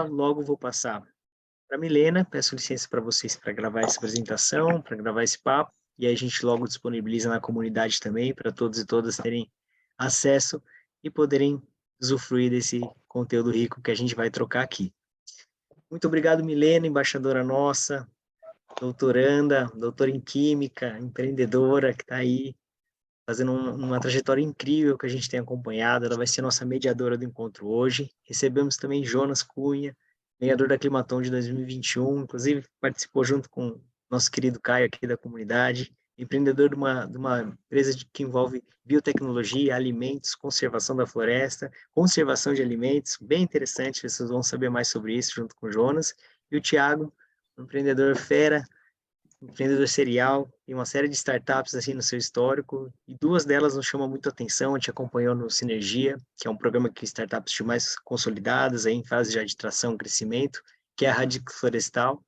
Logo vou passar para a Milena, peço licença para vocês para gravar essa apresentação, para gravar esse papo, e aí a gente logo disponibiliza na comunidade também, para todos e todas terem acesso e poderem usufruir desse conteúdo rico que a gente vai trocar aqui. Muito obrigado, Milena, embaixadora nossa, doutoranda, doutora em Química, empreendedora, que está aí fazendo uma trajetória incrível que a gente tem acompanhado. Ela vai ser nossa mediadora do encontro hoje. Recebemos também Jonas Cunha, mediador da Climaton de 2021, inclusive participou junto com nosso querido Caio aqui da comunidade, empreendedor de uma empresa que envolve biotecnologia, alimentos, conservação da floresta, conservação de alimentos, bem interessante, vocês vão saber mais sobre isso junto com o Jonas. E o Thiago, um empreendedor fera, empreendedor serial, tem uma série de startups assim no seu histórico, e duas delas nos chamam muito a atenção. A gente acompanhou no Sinergia, que é um programa que startups de mais consolidadas, aí em fase já de tração e crescimento, que é a Radic Florestal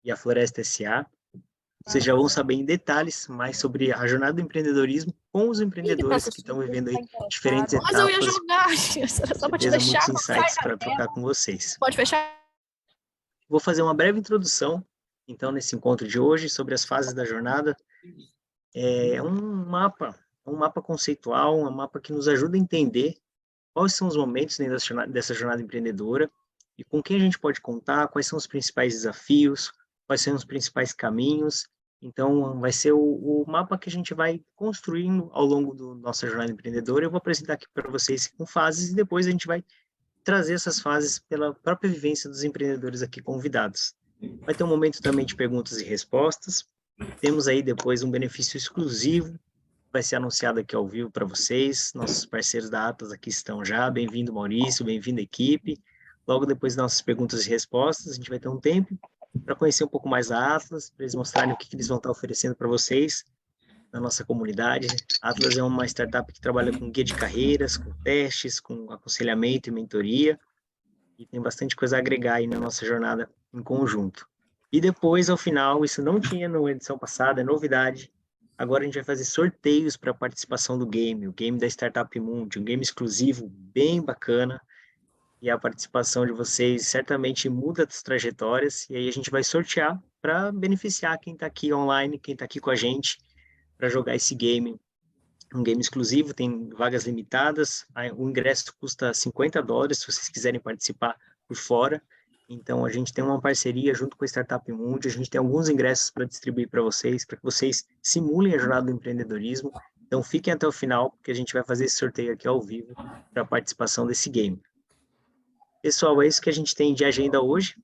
e a Floresta SA. Vocês já vão saber em detalhes mais sobre a jornada do empreendedorismo com os empreendedores que estão vivendo aí diferentes etapas. Mas eu ia jogar, só para te deixar. Muitos insights para trocar com vocês. Pode fechar? Vou fazer uma breve introdução então, nesse encontro de hoje, sobre as fases da jornada. É um mapa conceitual, um mapa que nos ajuda a entender quais são os momentos dessa jornada empreendedora e com quem a gente pode contar, quais são os principais desafios, quais são os principais caminhos. Então, vai ser o mapa que a gente vai construindo ao longo da nossa jornada empreendedora. Eu vou apresentar aqui para vocês com fases e depois a gente vai trazer essas fases pela própria vivência dos empreendedores aqui convidados. Vai ter um momento também de perguntas e respostas. Temos aí depois um benefício exclusivo, vai ser anunciado aqui ao vivo para vocês. Nossos parceiros da Atlas aqui estão já. Bem-vindo, Maurício, bem-vindo, equipe. Logo depois das nossas perguntas e respostas, a gente vai ter um tempo para conhecer um pouco mais a Atlas, para eles mostrarem o que eles vão estar oferecendo para vocês na nossa comunidade. A Atlas é uma startup que trabalha com guia de carreiras, com testes, com aconselhamento e mentoria, e tem bastante coisa a agregar aí na nossa jornada em conjunto. E depois, ao final, isso não tinha na edição passada, é novidade, agora a gente vai fazer sorteios para a participação do game, o game da Startup Mundi, um game exclusivo, bem bacana, e a participação de vocês certamente muda as trajetórias, e aí a gente vai sortear para beneficiar quem está aqui online, quem está aqui com a gente, para jogar esse game. Um game exclusivo, tem vagas limitadas, o ingresso custa $50 se vocês quiserem participar por fora. Então, a gente tem uma parceria junto com a Startup Mundi, a gente tem alguns ingressos para distribuir para vocês, para que vocês simulem a jornada do empreendedorismo. Então, fiquem até o final, porque a gente vai fazer esse sorteio aqui ao vivo para a participação desse game. Pessoal, é isso que a gente tem de agenda hoje.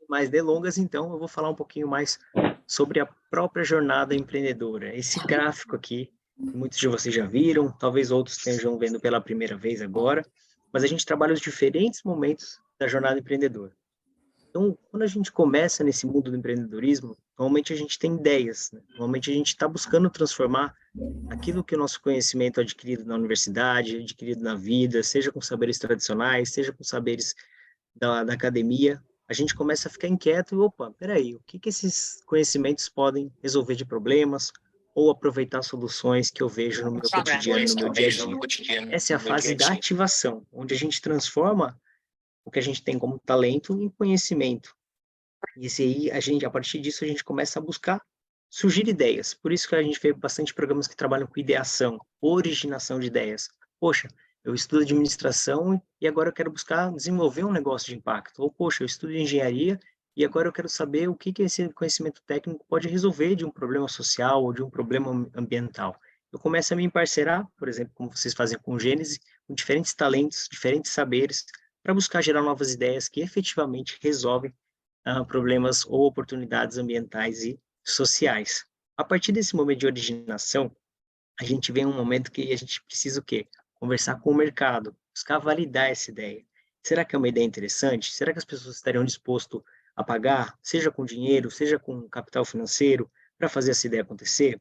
Mais delongas, então, eu vou falar um pouquinho mais sobre a própria jornada empreendedora. Esse gráfico aqui, muitos de vocês já viram, talvez outros estejam vendo pela primeira vez agora, mas a gente trabalha os diferentes momentos da jornada empreendedora. Então, quando a gente começa nesse mundo do empreendedorismo, normalmente a gente tem ideias, né? Normalmente a gente está buscando transformar aquilo que o nosso conhecimento adquirido na universidade, adquirido na vida, seja com saberes tradicionais, seja com saberes da academia, a gente começa a ficar inquieto e, opa, peraí, o que esses conhecimentos podem resolver de problemas ou aproveitar soluções que eu vejo no meu cotidiano, no meu dia a dia. Essa é a fase da ativação, onde a gente transforma o que a gente tem como talento em conhecimento. E esse aí, a partir disso, a gente começa a buscar surgir ideias. Por isso que a gente vê bastante programas que trabalham com ideação, originação de ideias. Poxa, eu estudo administração e agora eu quero buscar desenvolver um negócio de impacto. Ou, poxa, eu estudo engenharia e agora eu quero saber o que esse conhecimento técnico pode resolver de um problema social ou de um problema ambiental. Eu começo a me emparcerar, por exemplo, como vocês fazem com o Gênesis, com diferentes talentos, diferentes saberes, para buscar gerar novas ideias que efetivamente resolvem problemas ou oportunidades ambientais e sociais. A partir desse momento de originação, a gente vem um momento que a gente precisa o quê? Conversar com o mercado, buscar validar essa ideia. Será que é uma ideia interessante? Será que as pessoas estariam dispostas a pagar, seja com dinheiro, seja com capital financeiro, para fazer essa ideia acontecer?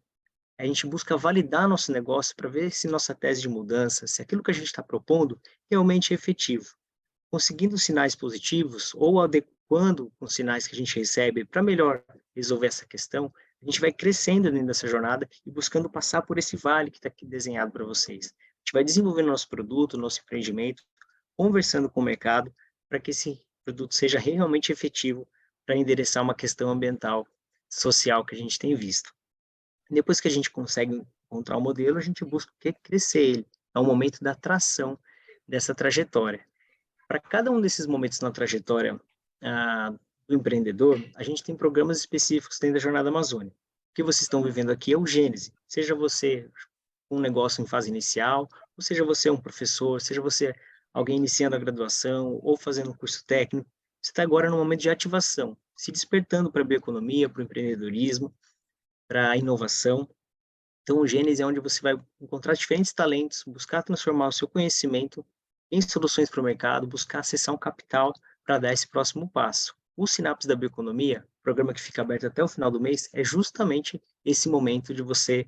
A gente busca validar nosso negócio para ver se nossa tese de mudança, se aquilo que a gente está propondo realmente é efetivo. Conseguindo sinais positivos ou adequando os sinais que a gente recebe para melhor resolver essa questão, A gente vai crescendo dentro dessa jornada e buscando passar por esse vale que está aqui desenhado para vocês. A gente vai desenvolvendo nosso produto, nosso empreendimento, conversando com o mercado para que esse produto seja realmente efetivo para endereçar uma questão ambiental, social que a gente tem visto. Depois que a gente consegue encontrar o modelo, a gente busca crescer ele. É o momento da tração dessa trajetória. Para cada um desses momentos na trajetória do empreendedor, a gente tem programas específicos dentro da Jornada Amazônia. O que vocês estão vivendo aqui é o Gênese. Seja você um negócio em fase inicial, ou seja você um professor, seja você alguém iniciando a graduação ou fazendo um curso técnico, você está agora no momento de ativação, se despertando para a bioeconomia, para o empreendedorismo, para a inovação. Então, o Gênesis é onde você vai encontrar diferentes talentos, buscar transformar o seu conhecimento em soluções para o mercado, buscar acessar um capital para dar esse próximo passo. O Sinapse da Bioeconomia, programa que fica aberto até o final do mês, é justamente esse momento de você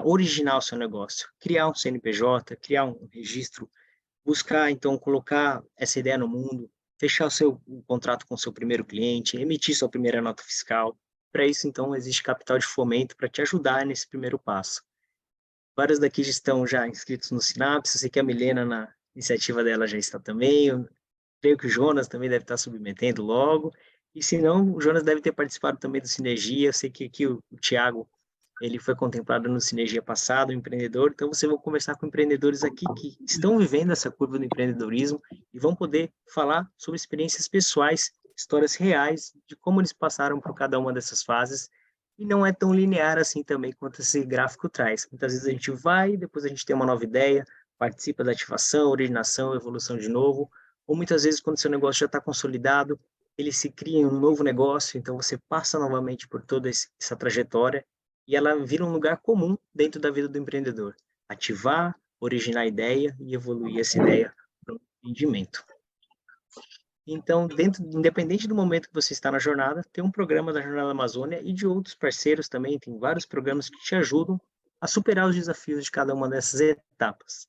originar o seu negócio, criar um CNPJ, criar um registro, buscar, então, colocar essa ideia no mundo, fechar o contrato com o seu primeiro cliente, emitir sua primeira nota fiscal. Para isso, então, existe capital de fomento para te ajudar nesse primeiro passo. Vários daqui já estão já inscritos no Sinapse, eu sei que a Milena, na iniciativa dela, já está também, eu creio que o Jonas também deve estar submetendo logo, e se não, o Jonas deve ter participado também do Sinergia, eu sei que aqui o Thiago, ele foi contemplado no Sinergia passado, empreendedor, então você vai conversar com empreendedores aqui que estão vivendo essa curva do empreendedorismo e vão poder falar sobre experiências pessoais, histórias reais de como eles passaram por cada uma dessas fases, e não é tão linear assim também quanto esse gráfico traz. Muitas vezes a gente vai, depois a gente tem uma nova ideia, participa da ativação, originação, evolução de novo, ou muitas vezes quando seu negócio já está consolidado, ele se cria em um novo negócio, então você passa novamente por toda essa trajetória e ela vira um lugar comum dentro da vida do empreendedor. Ativar, originar a ideia e evoluir essa ideia para um empreendimento. Então, independente do momento que você está na jornada, tem um programa da Jornada Amazônia e de outros parceiros também, tem vários programas que te ajudam a superar os desafios de cada uma dessas etapas.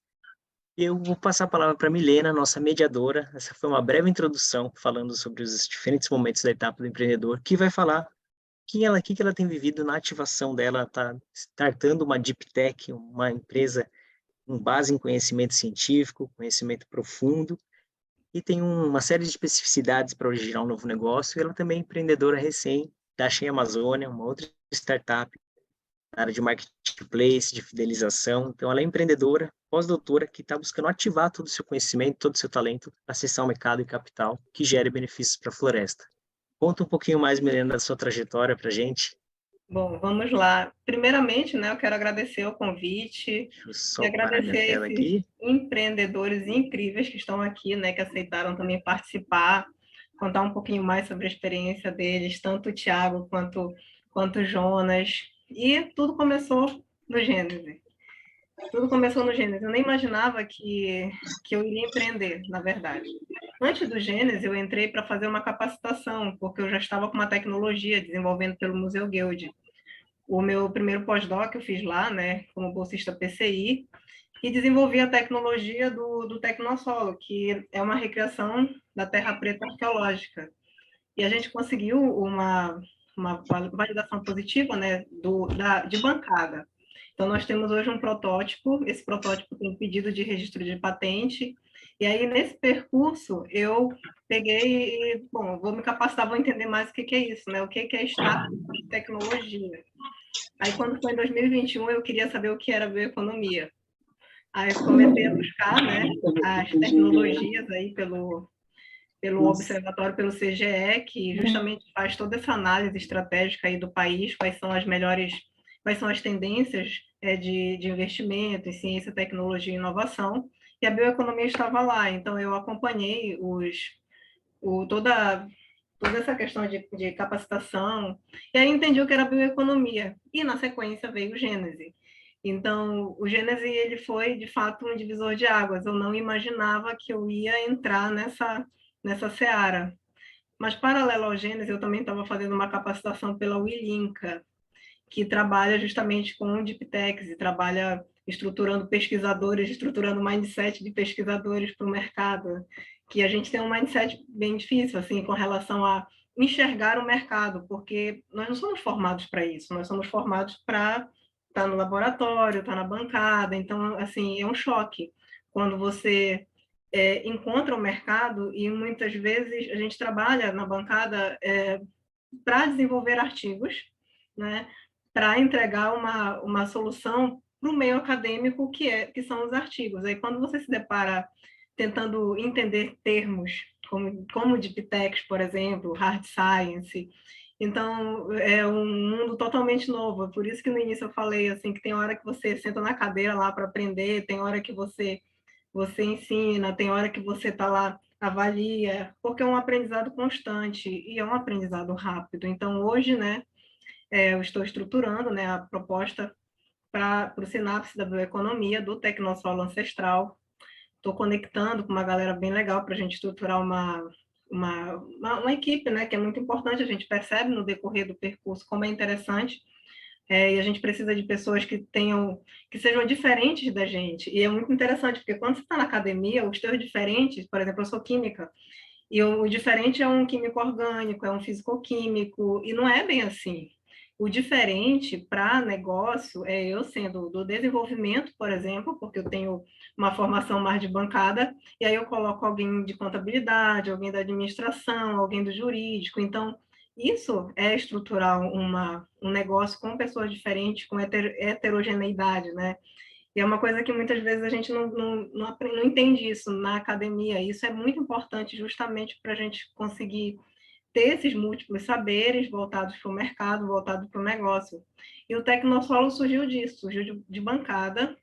Eu vou passar a palavra para a Milena, nossa mediadora. Essa foi uma breve introdução falando sobre os diferentes momentos da etapa do empreendedor, que vai falar o que ela tem vivido na ativação dela. Está startando uma Deep Tech, uma empresa com base em conhecimento científico, conhecimento profundo, e tem uma série de especificidades para originar um novo negócio. E ela também é empreendedora recém da Shen Amazônia, uma outra startup na área de marketplace, de fidelização. Então, ela é empreendedora, pós-doutora, que está buscando ativar todo o seu conhecimento, todo o seu talento, para acessar o mercado e capital que gere benefícios para a floresta. Conta um pouquinho mais, Milena, da sua trajetória para a gente. Bom, vamos lá. Primeiramente, né, eu quero agradecer o convite Deixa eu e só parar minha agradecer a tela esses aqui. empreendedores incríveis que estão aqui, né, que aceitaram também participar, contar um pouquinho mais sobre a experiência deles, tanto o Thiago quanto o Jonas. E tudo começou no Gênesis. Tudo começou no Gênesis. Eu nem imaginava que eu iria empreender, na verdade. Antes do Gênesis, eu entrei para fazer uma capacitação, porque eu já estava com uma tecnologia desenvolvendo pelo Museu Guild. O meu primeiro pós-doc eu fiz lá, né, como bolsista PCI, e desenvolvi a tecnologia do Tecnosolo, que é uma recriação da terra preta arqueológica. E a gente conseguiu uma validação positiva, né, de bancada. Então, nós temos hoje um protótipo, esse protótipo tem pedido de registro de patente, e aí, nesse percurso, eu peguei e, bom, vou me capacitar, vou entender mais o que é isso, né? O que é startup de tecnologia. Aí, quando foi em 2021, eu queria saber o que era bioeconomia. Aí, eu comecei a buscar, né, as tecnologias aí pelo observatório, pelo CGE, que justamente faz toda essa análise estratégica aí do país, quais são as tendências de investimento em ciência, tecnologia e inovação, e a bioeconomia estava lá. Então, eu acompanhei toda essa questão de capacitação, e aí entendi o que era bioeconomia, e na sequência veio o Gênese. Então, o Gênese ele foi, de fato, um divisor de águas. Eu não imaginava que eu ia entrar nessa seara. Mas, paralelo ao Gênese, eu também estava fazendo uma capacitação pela Willinca, que trabalha justamente com Deep Techs e trabalha estruturando pesquisadores, estruturando mindset de pesquisadores para o mercado, que a gente tem um mindset bem difícil, assim, com relação a enxergar o mercado, porque nós não somos formados para isso, nós somos formados para estar no laboratório, estar na bancada, então, assim, é um choque quando você encontra o mercado e muitas vezes a gente trabalha na bancada para desenvolver artigos, né, para entregar uma solução para o meio acadêmico que são os artigos. Aí quando você se depara tentando entender termos como Deep Tech, por exemplo, Hard Science, então é um mundo totalmente novo. Por isso que no início eu falei assim que tem hora que você senta na cadeira lá para aprender, tem hora que você ensina, tem hora que você está lá, avalia, porque é um aprendizado constante e é um aprendizado rápido. Então, hoje, né, eu estou estruturando, né, a proposta para o Sinapse da Bioeconomia, do Tecnosolo Ancestral. Estou conectando com uma galera bem legal para a gente estruturar uma equipe, né, que é muito importante, a gente percebe no decorrer do percurso como é interessante, e a gente precisa de pessoas que sejam diferentes da gente. E é muito interessante, porque quando você está na academia, os teus diferentes, por exemplo, eu sou química, e o diferente é um químico orgânico, é um físico-químico, e não é bem assim. O diferente para negócio é eu sendo do desenvolvimento, por exemplo, porque eu tenho uma formação mais de bancada, e aí eu coloco alguém de contabilidade, alguém da administração, alguém do jurídico. Então, isso é estruturar um negócio com pessoas diferentes, com heterogeneidade, né? E é uma coisa que muitas vezes a gente não entende isso na academia. Isso é muito importante justamente para a gente conseguir ter esses múltiplos saberes voltados para o mercado, voltados para o negócio. E o Tecnosolo surgiu disso, surgiu de bancada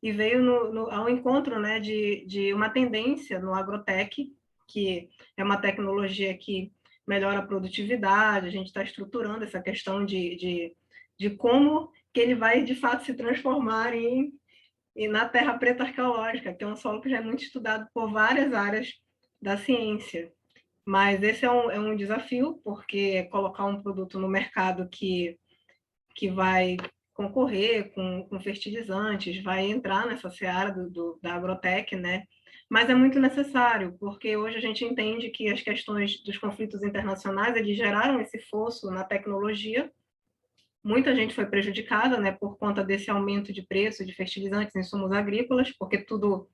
e veio ao encontro, né, de uma tendência no agrotech, que é uma tecnologia que melhora a produtividade, a gente está estruturando essa questão de como que ele vai, de fato, se transformar na terra preta arqueológica, que é um solo que já é muito estudado por várias áreas da ciência. Mas esse é um desafio, porque colocar um produto no mercado que vai concorrer com fertilizantes, vai entrar nessa seara da agrotech, né? Mas é muito necessário, porque hoje a gente entende que as questões dos conflitos internacionais, eles geraram esse fosso na tecnologia. Muita gente foi prejudicada, né, por conta desse aumento de preço de fertilizantes e insumos agrícolas, porque tudo,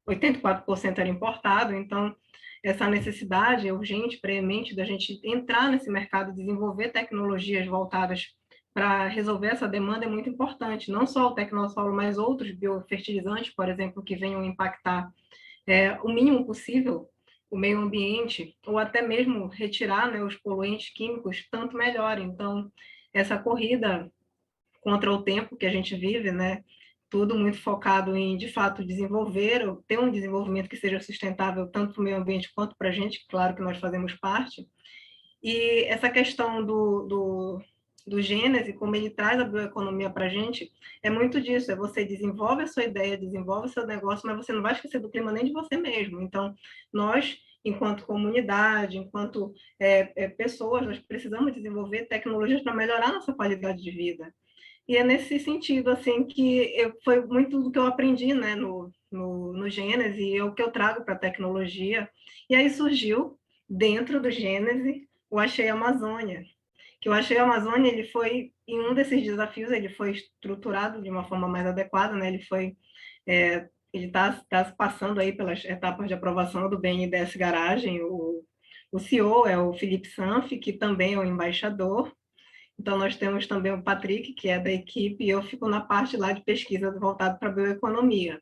84% era importado, então essa necessidade é urgente, premente, da gente entrar nesse mercado, desenvolver tecnologias voltadas para resolver essa demanda é muito importante. Não só o Tecnosolo, mas outros biofertilizantes, por exemplo, que venham impactar o mínimo possível o meio ambiente, ou até mesmo retirar, né, os poluentes químicos, tanto melhor. Então, essa corrida contra o tempo que a gente vive, né, tudo muito focado em, de fato, desenvolver, ou ter um desenvolvimento que seja sustentável tanto para o meio ambiente quanto para a gente, claro que nós fazemos parte. E essa questão do Gênese, como ele traz a bioeconomia para a gente, é muito disso, é você desenvolve a sua ideia, desenvolve o seu negócio, mas você não vai esquecer do clima nem de você mesmo. Então, nós, enquanto comunidade, enquanto pessoas, nós precisamos desenvolver tecnologias para melhorar a nossa qualidade de vida. E é nesse sentido, assim, foi muito do que eu aprendi, né, no Gênese, e é o que eu trago para a tecnologia. E aí surgiu, dentro do Gênese, o Achei Amazônia, que o Achei Amazônia, ele foi, em um desses desafios, ele foi estruturado de uma forma mais adequada, né, ele está passando aí pelas etapas de aprovação do BNDES Garagem, o CEO é o Felipe Sanfi, que também é o embaixador. Então, nós temos também o Patrick, que é da equipe, e eu fico na parte lá de pesquisa voltada para a bioeconomia.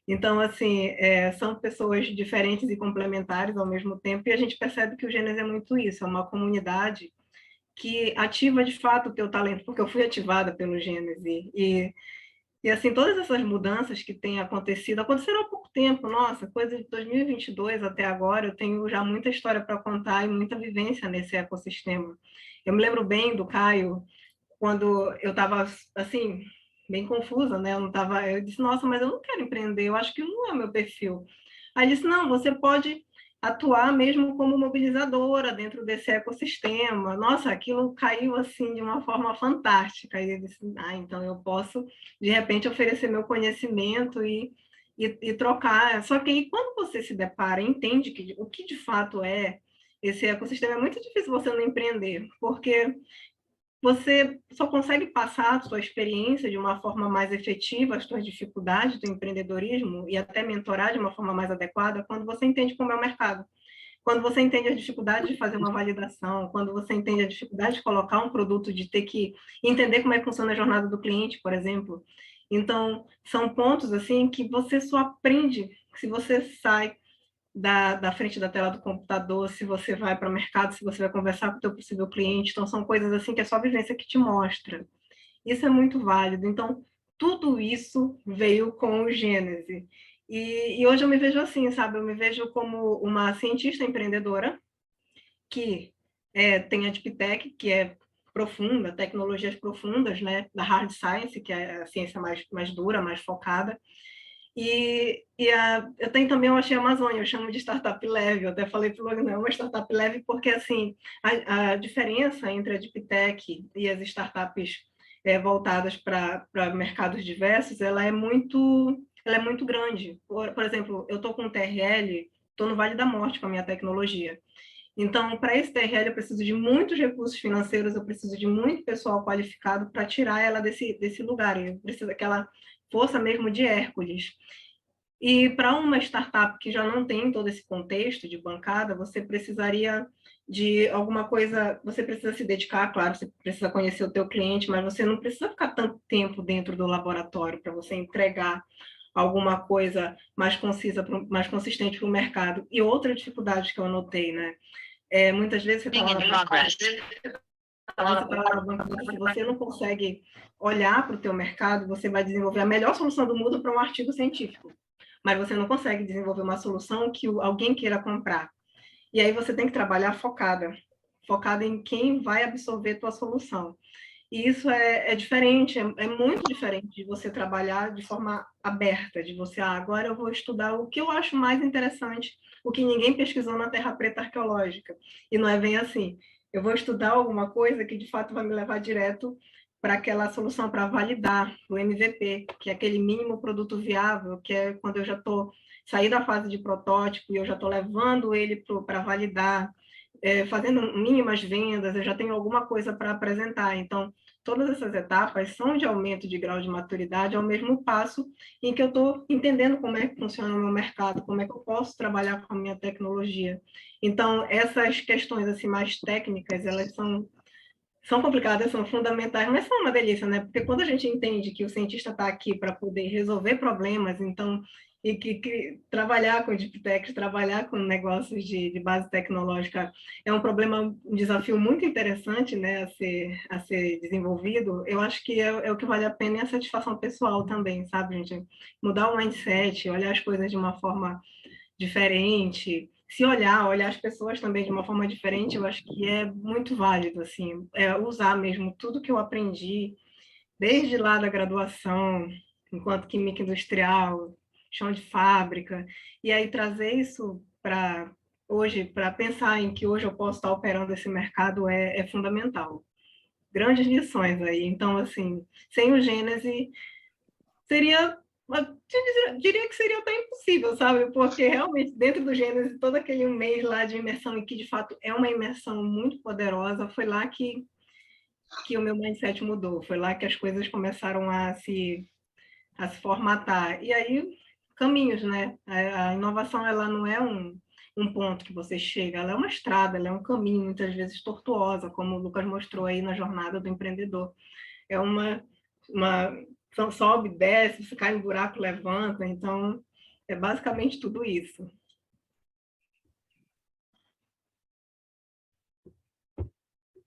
Então, assim, são pessoas diferentes e complementares ao mesmo tempo, e a gente percebe que o Gênesis é muito isso, é uma comunidade que ativa de fato o teu talento, porque eu fui ativada pelo Gênesis, e assim, todas essas mudanças que têm acontecido, aconteceram há pouco tempo, nossa, coisa de 2022 até agora, eu tenho já muita história para contar e muita vivência nesse ecossistema. Eu me lembro bem do Caio, quando eu estava, assim, bem confusa, né? Eu disse, nossa, mas eu não quero empreender, eu acho que não é o meu perfil. Aí ele disse, não, você pode atuar mesmo como mobilizadora dentro desse ecossistema. Nossa, aquilo caiu assim de uma forma fantástica. E ele disse, então eu posso, de repente, oferecer meu conhecimento e trocar. Só que aí, quando você se depara e entende o que de fato é esse ecossistema é muito difícil você não empreender, porque você só consegue passar a sua experiência de uma forma mais efetiva, as suas dificuldades do empreendedorismo e até mentorar de uma forma mais adequada quando você entende como é o mercado. Quando você entende a dificuldade de fazer uma validação, quando você entende a dificuldade de colocar um produto, de ter que entender como é que funciona a jornada do cliente, por exemplo. Então, são pontos assim que você só aprende se você sai da frente da tela do computador, se você vai para o mercado, se você vai conversar com o teu possível cliente. Então, são coisas assim que é só a vivência que te mostra. Isso é muito válido. Então, tudo isso veio com o Gênese. E hoje eu me vejo assim, sabe? Eu me vejo como uma cientista empreendedora que tem a Deep Tech, que é profunda, tecnologias profundas, né? Da Hard Science, que é a ciência mais dura, mais focada. Eu tenho também, eu achei a Amazônia, eu chamo de startup leve, eu até falei para o Logan, não é uma startup leve, porque assim, a diferença entre a Deep Tech e as startups voltadas para mercados diversos, ela é muito grande. Por exemplo, eu estou com o TRL, estou no Vale da Morte com a minha tecnologia. Então, para esse TRL, eu preciso de muitos recursos financeiros, eu preciso de muito pessoal qualificado para tirar ela desse lugar. Eu preciso daquela força mesmo de Hércules. E para uma startup que já não tem todo esse contexto de bancada, você precisaria de alguma coisa, você precisa se dedicar, claro, você precisa conhecer o teu cliente, mas você não precisa ficar tanto tempo dentro do laboratório para você entregar alguma coisa mais concisa, mais consistente para o mercado. E outra dificuldade que eu notei, né? Muitas vezes você está lá na bancada, se você não consegue olhar para o teu mercado, você vai desenvolver a melhor solução do mundo para um artigo científico, mas você não consegue desenvolver uma solução que alguém queira comprar. E aí você tem que trabalhar focada em quem vai absorver tua solução. E isso é diferente, é muito diferente de você trabalhar de forma aberta, de você, agora eu vou estudar o que eu acho mais interessante, o que ninguém pesquisou na Terra Preta Arqueológica. E não é bem assim. Eu vou estudar alguma coisa que, de fato, vai me levar direto para aquela solução, para validar o MVP, que é aquele mínimo produto viável, que é quando eu já estou saí da fase de protótipo e eu já estou levando ele para validar, fazendo mínimas vendas, eu já tenho alguma coisa para apresentar. Então, todas essas etapas são de aumento de grau de maturidade ao mesmo passo em que eu estou entendendo como é que funciona o meu mercado, como é que eu posso trabalhar com a minha tecnologia. Então, essas questões assim mais técnicas, elas são complicadas, são fundamentais, mas são uma delícia, né? Porque quando a gente entende que o cientista está aqui para poder resolver problemas, então, e que trabalhar com deep tech, trabalhar com negócios de base tecnológica é um problema, um desafio muito interessante, né, a ser desenvolvido, eu acho que é o que vale a pena e a satisfação pessoal também, sabe, gente? Mudar o mindset, olhar as coisas de uma forma diferente, se olhar as pessoas também de uma forma diferente, eu acho que é muito válido, assim, usar mesmo tudo que eu aprendi, desde lá da graduação, enquanto química industrial, chão de fábrica, e aí trazer isso para hoje, para pensar em que hoje eu posso estar operando esse mercado é fundamental. Grandes lições aí. Então, assim, sem o Gênese, seria, diria que seria até impossível, sabe? Porque realmente dentro do Gênesis, todo aquele mês lá de imersão, e que de fato é uma imersão muito poderosa, foi lá que o meu mindset mudou, foi lá que as coisas começaram a se formatar. E aí, caminhos, né? A inovação, ela não é um ponto que você chega, ela é uma estrada, ela é um caminho, muitas vezes tortuosa, como o Lucas mostrou aí na jornada do empreendedor. É uma sobe, desce, se cai em buraco, levanta. Então, é basicamente tudo isso.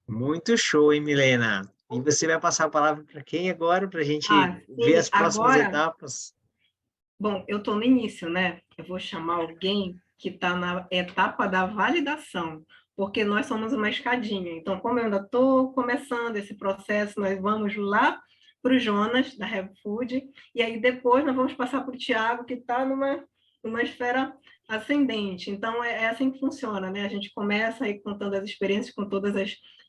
Muito show, hein, Milena? E você vai passar a palavra para quem agora, para a gente ver Sim, as próximas agora, etapas? bom, eu estou no início, né? Eu vou chamar alguém que está na etapa da validação, porque nós somos uma escadinha. Então, como eu ainda estou começando esse processo, nós vamos lá para o Jonas, da Have Food, e aí depois nós vamos passar para o Tiago, que está numa esfera ascendente. Então, é assim que funciona, né? A gente começa aí contando as experiências, com todas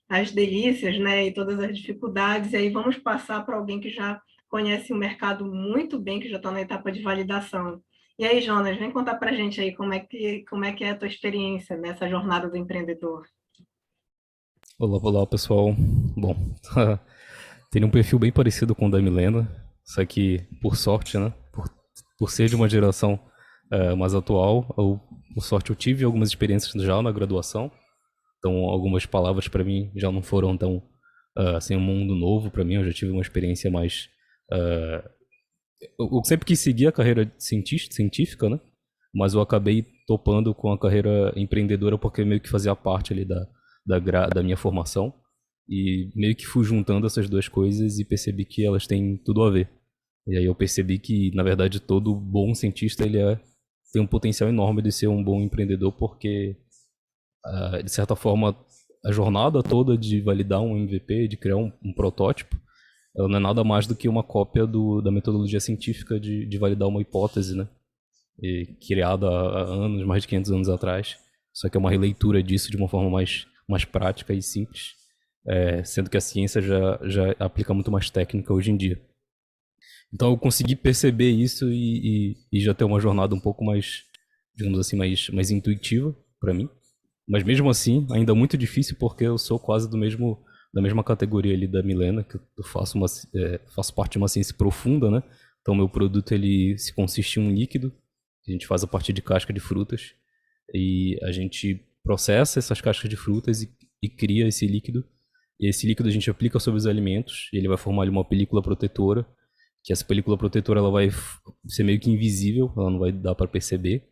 as delícias, né? E todas as dificuldades, e aí vamos passar para alguém que já conhece o mercado muito bem, que já está na etapa de validação. E aí, Jonas, vem contar para a gente aí como é que é a tua experiência nessa jornada do empreendedor. Olá, olá pessoal. Bom, tem um perfil bem parecido com o da Milena, só que por sorte, né? Por ser de uma geração mais atual, por sorte eu tive algumas experiências já na graduação, então algumas palavras para mim já não foram tão assim um mundo novo para mim. Eu já tive uma experiência mais eu sempre quis seguir a carreira científica, né? Mas eu acabei topando com a carreira empreendedora porque meio que fazia parte ali da minha formação. E meio que fui juntando essas duas coisas e percebi que elas têm tudo a ver. E aí eu percebi que, na verdade, todo bom cientista tem um potencial enorme de ser um bom empreendedor, porque, de certa forma, a jornada toda de validar um MVP, de criar um protótipo, ela não é nada mais do que uma cópia da metodologia científica de validar uma hipótese, né? E criada há anos, mais de 500 anos atrás. Só que é uma releitura disso de uma forma mais prática e simples, sendo que a ciência já aplica muito mais técnica hoje em dia. Então eu consegui perceber isso e já ter uma jornada um pouco mais, digamos assim, mais intuitiva para mim. Mas mesmo assim, ainda muito difícil porque eu sou quase da mesma categoria ali da Milena, que eu faço parte de uma ciência profunda, né? Então meu produto ele se consiste em um líquido que a gente faz a partir de casca de frutas e a gente processa essas cascas de frutas e cria esse líquido. E esse líquido a gente aplica sobre os alimentos e ele vai formar ali uma película protetora, que essa película protetora ela vai ser meio que invisível, ela não vai dar para perceber.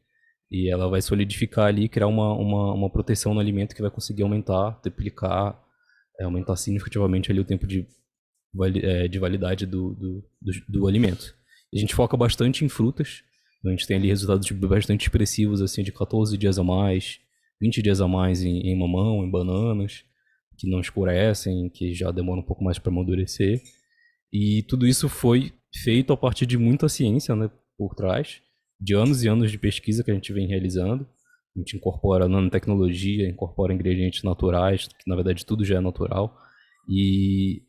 E ela vai solidificar ali e criar uma proteção no alimento que vai conseguir aumentar, triplicar, aumentar significativamente ali o tempo de validade do alimento. A gente foca bastante em frutas, então a gente tem ali resultados bastante expressivos, assim, de 14 dias a mais, 20 dias a mais em mamão, em bananas, que não escurecem, que já demoram um pouco mais para amadurecer. E tudo isso foi feito a partir de muita ciência, né, por trás, de anos e anos de pesquisa que a gente vem realizando. A gente incorpora nanotecnologia, incorpora ingredientes naturais, que na verdade tudo já é natural. E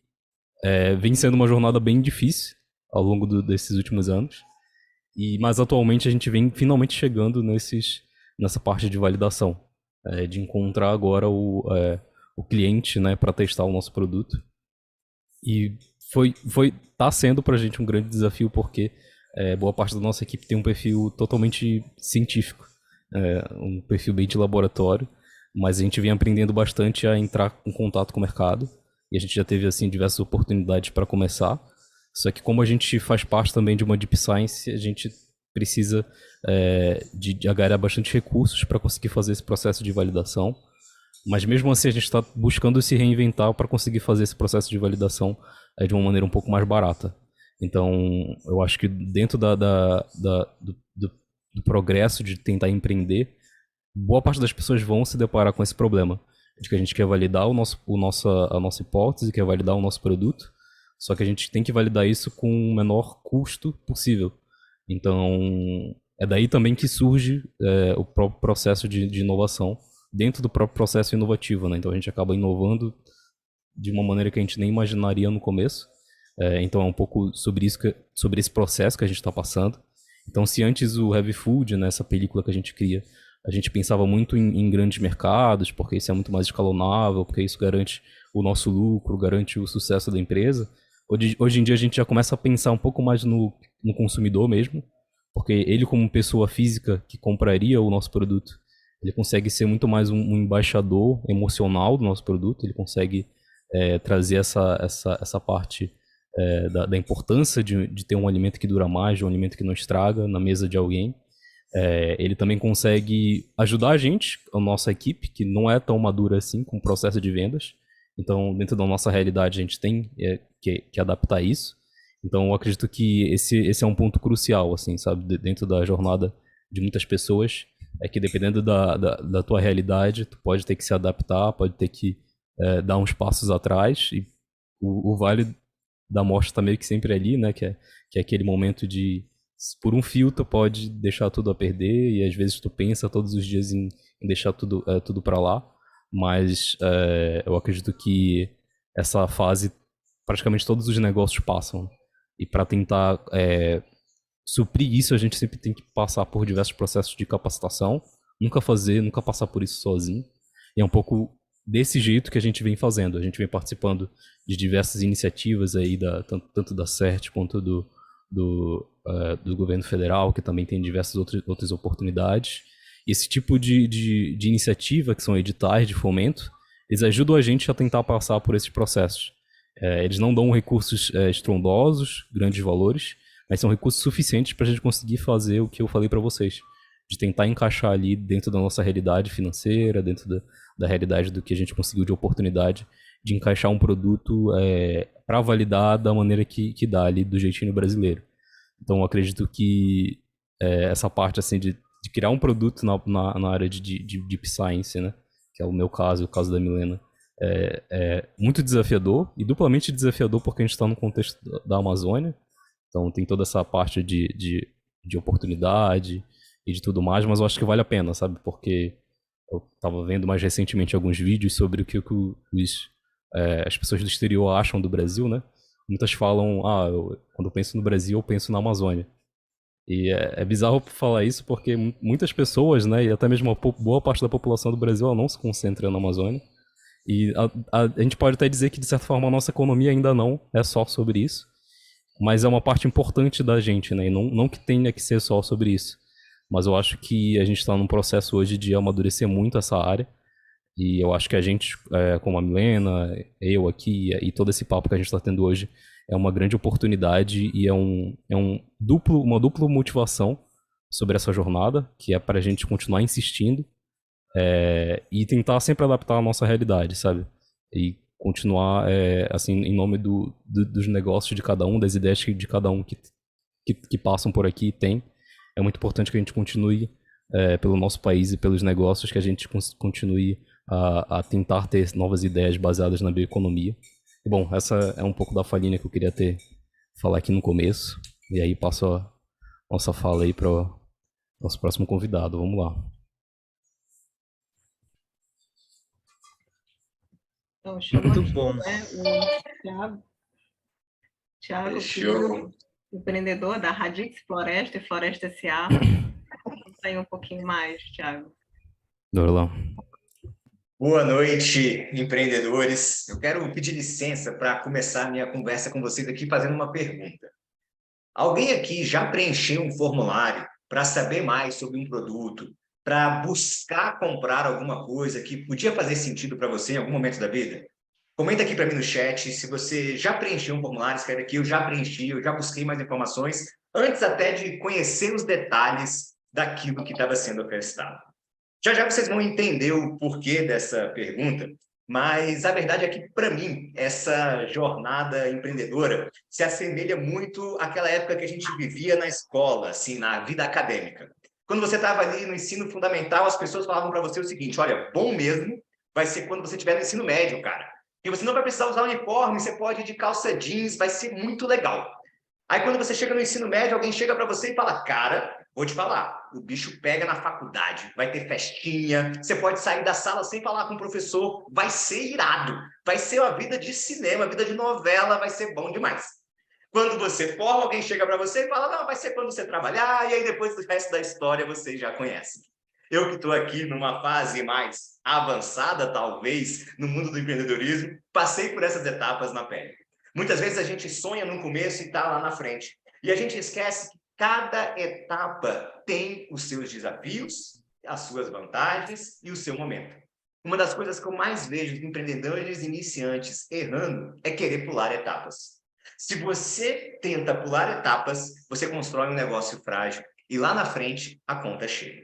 vem sendo uma jornada bem difícil ao longo desses últimos anos. Mas atualmente a gente vem finalmente chegando nessa parte de validação, de encontrar agora o cliente, né, para testar o nosso produto. E tá sendo pra gente um grande desafio porque boa parte da nossa equipe tem um perfil totalmente científico, um perfil bem de laboratório, mas a gente vem aprendendo bastante a entrar em contato com o mercado e a gente já teve assim diversas oportunidades para começar. Só que como a gente faz parte também de uma Deep Science, a gente precisa de agregar bastante recursos para conseguir fazer esse processo de validação. Mas mesmo assim a gente está buscando se reinventar para conseguir fazer esse processo de validação de uma maneira um pouco mais barata. Então, eu acho que dentro do progresso de tentar empreender, boa parte das pessoas vão se deparar com esse problema. De que a gente quer validar a nossa hipótese, quer validar o nosso produto, só que a gente tem que validar isso com o menor custo possível. Então, é daí também que surge o próprio processo de inovação dentro do próprio processo inovativo, né? Então a gente acaba inovando de uma maneira que a gente nem imaginaria no começo. Então é um pouco sobre esse processo que a gente está passando. Então se antes o Heavy Food, né, essa película que a gente cria, a gente pensava muito em grandes mercados, porque isso é muito mais escalonável, porque isso garante o nosso lucro, garante o sucesso da empresa. Hoje em dia a gente já começa a pensar um pouco mais no consumidor mesmo, porque ele como pessoa física que compraria o nosso produto, ele consegue ser muito mais um embaixador emocional do nosso produto, ele consegue trazer essa parte da importância de ter um alimento que dura mais, de um alimento que não estraga na mesa de alguém. Ele também consegue ajudar a gente, a nossa equipe, que não é tão madura assim com o processo de vendas. Então, dentro da nossa realidade, a gente tem que adaptar isso. Então, eu acredito que esse é um ponto crucial, assim, sabe, dentro da jornada de muitas pessoas, é que dependendo da tua realidade, tu pode ter que se adaptar, pode ter que dar uns passos atrás, e o vale da morte está meio que sempre ali, né, que é aquele momento de, por um fio tu pode deixar tudo a perder, e às vezes tu pensa todos os dias em deixar tudo para lá, mas eu acredito que essa fase praticamente todos os negócios passam, e para tentar suprir isso, a gente sempre tem que passar por diversos processos de capacitação, nunca passar por isso sozinho. E é um pouco desse jeito que a gente vem fazendo. A gente vem participando de diversas iniciativas aí, tanto da CERT quanto do governo federal, que também tem diversas outras oportunidades. E esse tipo de iniciativa, que são editais de fomento, eles ajudam a gente a tentar passar por esses processos. Eles não dão recursos estrondosos, grandes valores, mas são recursos suficientes para a gente conseguir fazer o que eu falei para vocês, de tentar encaixar ali dentro da nossa realidade financeira, dentro da realidade do que a gente conseguiu de oportunidade, de encaixar um produto para validar da maneira que dá ali, do jeitinho brasileiro. Então, eu acredito que essa parte assim de criar um produto na área de Deep Science, né, que é o meu caso, o caso da Milena, é muito desafiador, e duplamente desafiador porque a gente está no contexto da Amazônia. Então tem toda essa parte de oportunidade e de tudo mais, mas eu acho que vale a pena, sabe? Porque eu estava vendo mais recentemente alguns vídeos sobre o que as pessoas do exterior acham do Brasil, né? Muitas falam, quando eu penso no Brasil, eu penso na Amazônia. E é bizarro falar isso porque muitas pessoas, né, e até mesmo uma boa parte da população do Brasil, ela não se concentra na Amazônia. E a gente pode até dizer que, de certa forma, a nossa economia ainda não é só sobre isso, mas é uma parte importante da gente, né? E não que tenha que ser só sobre isso. Mas eu acho que a gente está num processo hoje de amadurecer muito essa área. E eu acho que a gente, como a Milena, eu aqui, e todo esse papo que a gente está tendo hoje, é uma grande oportunidade e uma dupla motivação sobre essa jornada, que é para a gente continuar insistindo e tentar sempre adaptar a nossa realidade, sabe? E continuar, assim, em nome dos negócios de cada um, das ideias de cada um que passam por aqui e tem. É muito importante que a gente continue pelo nosso país e pelos negócios, que a gente continue a tentar ter novas ideias baseadas na bioeconomia. E, bom, essa é um pouco da falinha que eu queria falar aqui no começo. E aí passo a nossa fala aí para o nosso próximo convidado. Vamos lá. Então, chama Muito aqui, bom. né, o Thiago, que é empreendedor da Radix Floresta e Floresta SA. Conta aí um pouquinho mais, Thiago. Bora lá. Boa noite, empreendedores. Eu quero pedir licença para começar a minha conversa com vocês aqui fazendo uma pergunta. Alguém aqui já preencheu um formulário para saber mais sobre um produto, para buscar comprar alguma coisa que podia fazer sentido para você em algum momento da vida? Comenta aqui para mim no chat se você já preencheu um formulário, escreve aqui, eu já preenchi, eu já busquei mais informações, antes até de conhecer os detalhes daquilo que estava sendo ofertado. Já vocês vão entender o porquê dessa pergunta, mas a verdade é que, para mim, essa jornada empreendedora se assemelha muito àquela época que a gente vivia na escola, assim, na vida acadêmica. Quando você estava ali no ensino fundamental, as pessoas falavam para você o seguinte: olha, bom mesmo vai ser quando você estiver no ensino médio, cara. E você não vai precisar usar uniforme, você pode ir de calça jeans, vai ser muito legal. Aí, quando você chega no ensino médio, alguém chega para você e fala: cara, vou te falar, o bicho pega na faculdade, vai ter festinha, você pode sair da sala sem falar com o professor, vai ser irado, vai ser uma vida de cinema, vida de novela, vai ser bom demais. Quando você forma, alguém chega para você e fala: não, vai ser quando você trabalhar, e aí depois do resto da história vocês já conhecem. Eu que estou aqui numa fase mais avançada, talvez, no mundo do empreendedorismo, passei por essas etapas na pele. Muitas vezes a gente sonha no começo e está lá na frente. E a gente esquece que cada etapa tem os seus desafios, as suas vantagens e o seu momento. Uma das coisas que eu mais vejo de empreendedores iniciantes errando é querer pular etapas. Se você tenta pular etapas, você constrói um negócio frágil e lá na frente a conta chega.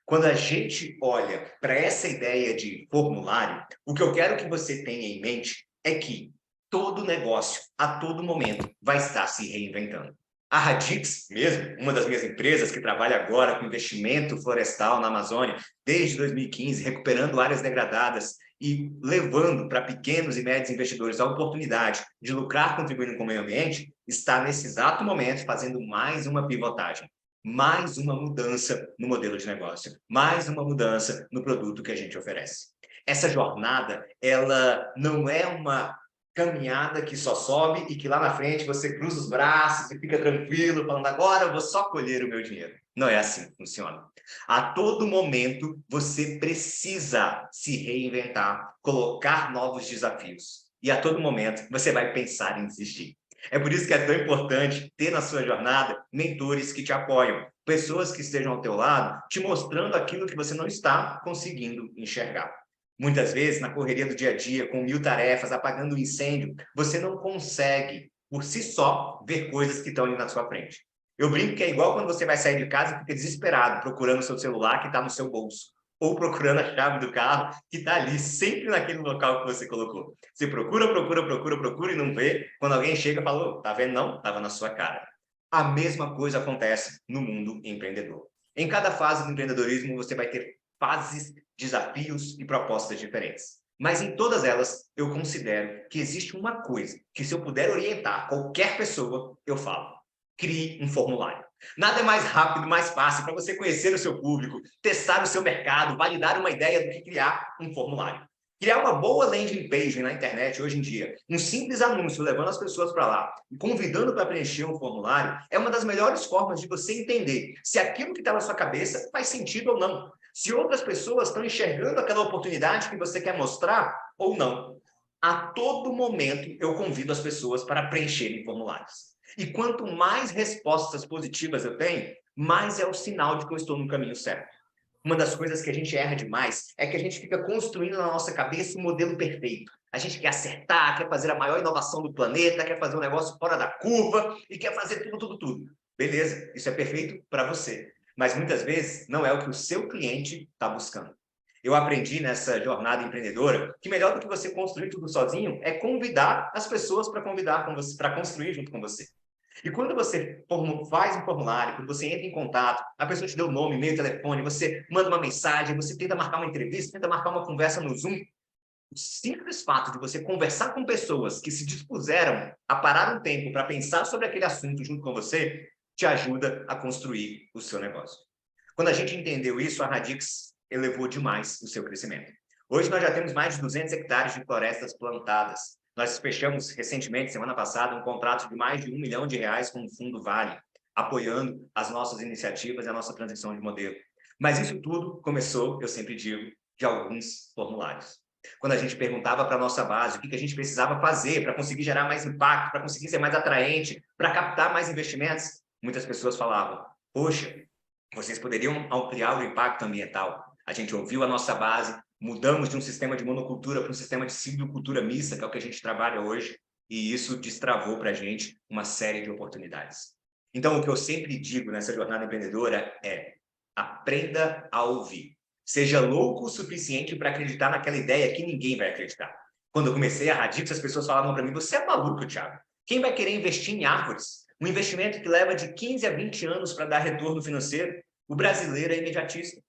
Quando a gente olha para essa ideia de formulário, o que eu quero que você tenha em mente é que todo negócio, a todo momento, vai estar se reinventando. A Radix, mesmo, uma das minhas empresas que trabalha agora com investimento florestal na Amazônia, desde 2015, recuperando áreas degradadas e levando para pequenos e médios investidores a oportunidade de lucrar contribuindo com o meio ambiente, está nesse exato momento fazendo mais uma pivotagem, mais uma mudança no modelo de negócio, mais uma mudança no produto que a gente oferece. Essa jornada, ela não é uma caminhada que só sobe e que lá na frente você cruza os braços e fica tranquilo, falando, agora eu vou só colher o meu dinheiro. Não é assim que funciona. A todo momento, você precisa se reinventar, colocar novos desafios. E a todo momento, você vai pensar em desistir. É por isso que é tão importante ter na sua jornada mentores que te apoiam, pessoas que estejam ao teu lado, te mostrando aquilo que você não está conseguindo enxergar. Muitas vezes, na correria do dia a dia, com 1000 tarefas, apagando um incêndio, você não consegue, por si só, ver coisas que estão ali na sua frente. Eu brinco que é igual quando você vai sair de casa e fica desesperado, procurando o seu celular que está no seu bolso, ou procurando a chave do carro que está ali, sempre naquele local que você colocou. Você procura e não vê. Quando alguém chega e fala, tá vendo não? Estava na sua cara. A mesma coisa acontece no mundo empreendedor. Em cada fase do empreendedorismo, você vai ter fases, desafios e propostas diferentes. Mas em todas elas, eu considero que existe uma coisa que, se eu puder orientar qualquer pessoa, eu falo. Crie um formulário. Nada é mais rápido, mais fácil para você conhecer o seu público, testar o seu mercado, validar uma ideia do que criar um formulário. Criar uma boa landing page na internet hoje em dia, um simples anúncio levando as pessoas para lá e convidando para preencher um formulário, é uma das melhores formas de você entender se aquilo que está na sua cabeça faz sentido ou não. Se outras pessoas estão enxergando aquela oportunidade que você quer mostrar ou não. A todo momento, eu convido as pessoas para preencherem formulários. E quanto mais respostas positivas eu tenho, mais é o sinal de que eu estou no caminho certo. Uma das coisas que a gente erra demais é que a gente fica construindo na nossa cabeça um modelo perfeito. A gente quer acertar, quer fazer a maior inovação do planeta, quer fazer um negócio fora da curva e quer fazer tudo. Beleza, isso é perfeito para você. Mas muitas vezes não é o que o seu cliente está buscando. Eu aprendi nessa jornada empreendedora que melhor do que você construir tudo sozinho é convidar as pessoas para construir junto com você. E quando você faz um formulário, quando você entra em contato, a pessoa te deu o nome, e-mail, telefone, você manda uma mensagem, você tenta marcar uma entrevista, tenta marcar uma conversa no Zoom. O simples fato de você conversar com pessoas que se dispuseram a parar um tempo para pensar sobre aquele assunto junto com você, te ajuda a construir o seu negócio. Quando a gente entendeu isso, a Radix elevou demais o seu crescimento. Hoje nós já temos mais de 200 hectares de florestas plantadas. Nós fechamos recentemente, semana passada, um contrato de mais de R$1 milhão com o Fundo Vale, apoiando as nossas iniciativas e a nossa transição de modelo. Mas isso tudo começou, eu sempre digo, de alguns formulários. Quando a gente perguntava para a nossa base o que a gente precisava fazer para conseguir gerar mais impacto, para conseguir ser mais atraente, para captar mais investimentos, muitas pessoas falavam, poxa, vocês poderiam ampliar o impacto ambiental. A gente ouviu a nossa base, mudamos de um sistema de monocultura para um sistema de silvicultura mista, que é o que a gente trabalha hoje, e isso destravou para a gente uma série de oportunidades. Então, o que eu sempre digo nessa jornada empreendedora é: aprenda a ouvir. Seja louco o suficiente para acreditar naquela ideia que ninguém vai acreditar. Quando eu comecei a Radix, as pessoas falavam para mim, você é maluco, Thiago. Quem vai querer investir em árvores? Um investimento que leva de 15 a 20 anos para dar retorno financeiro. O brasileiro é imediatista.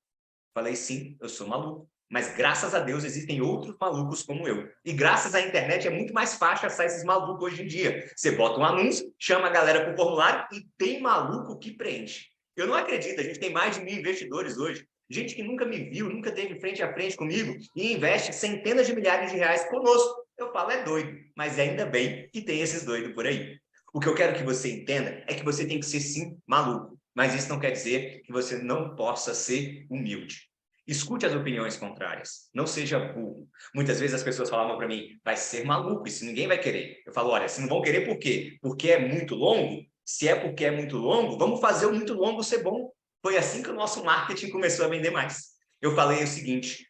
Falei, sim, eu sou maluco. Mas graças a Deus existem outros malucos como eu. E graças à internet é muito mais fácil achar esses malucos hoje em dia. Você bota um anúncio, chama a galera para o formulário e tem maluco que preenche. Eu não acredito, a gente tem mais de 1000 investidores hoje. Gente que nunca me viu, nunca teve frente a frente comigo e investe centenas de milhares de reais conosco. Eu falo, é doido, mas ainda bem que tem esses doidos por aí. O que eu quero que você entenda é que você tem que ser, sim, maluco. Mas isso não quer dizer que você não possa ser humilde. Escute as opiniões contrárias. Não seja burro. Muitas vezes as pessoas falavam para mim, vai ser maluco, isso ninguém vai querer. Eu falo, olha, se não vão querer por quê? Porque é muito longo? Se é porque é muito longo, vamos fazer o muito longo ser bom. Foi assim que o nosso marketing começou a vender mais. Eu falei o seguinte,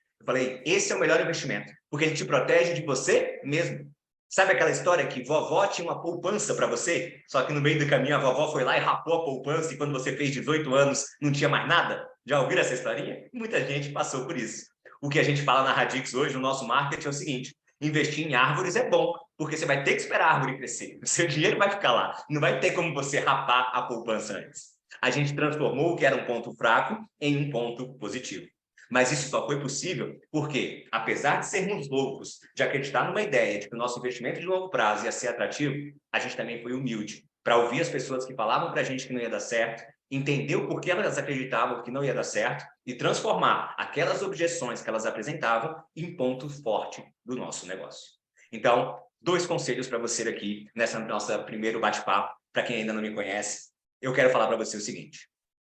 esse é o melhor investimento, porque ele te protege de você mesmo. Sabe aquela história que vovó tinha uma poupança para você, só que no meio do caminho a vovó foi lá e rapou a poupança e quando você fez 18 anos não tinha mais nada? Já ouviram essa historinha? Muita gente passou por isso. O que a gente fala na Radix hoje, no nosso marketing, é o seguinte, investir em árvores é bom, porque você vai ter que esperar a árvore crescer. O seu dinheiro vai ficar lá. Não vai ter como você rapar a poupança antes. A gente transformou o que era um ponto fraco em um ponto positivo. Mas isso só foi possível porque, apesar de sermos loucos, de acreditar numa ideia de que o nosso investimento de longo prazo ia ser atrativo, a gente também foi humilde para ouvir as pessoas que falavam para a gente que não ia dar certo, entender o porquê elas acreditavam que não ia dar certo e transformar aquelas objeções que elas apresentavam em ponto forte do nosso negócio. Então, 2 conselhos para você aqui, nessa nossa primeiro bate-papo, para quem ainda não me conhece. Eu quero falar para você o seguinte: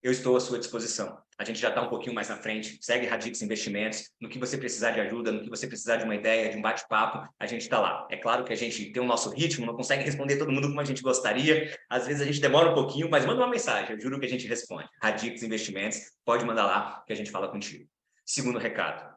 eu estou à sua disposição. A gente já está um pouquinho mais na frente. Segue Radix Investimentos. No que você precisar de ajuda, no que você precisar de uma ideia, de um bate-papo, a gente está lá. É claro que a gente tem o nosso ritmo, não consegue responder todo mundo como a gente gostaria. Às vezes a gente demora um pouquinho, mas manda uma mensagem. Eu juro que a gente responde. Radix Investimentos, pode mandar lá que a gente fala contigo. Segundo recado: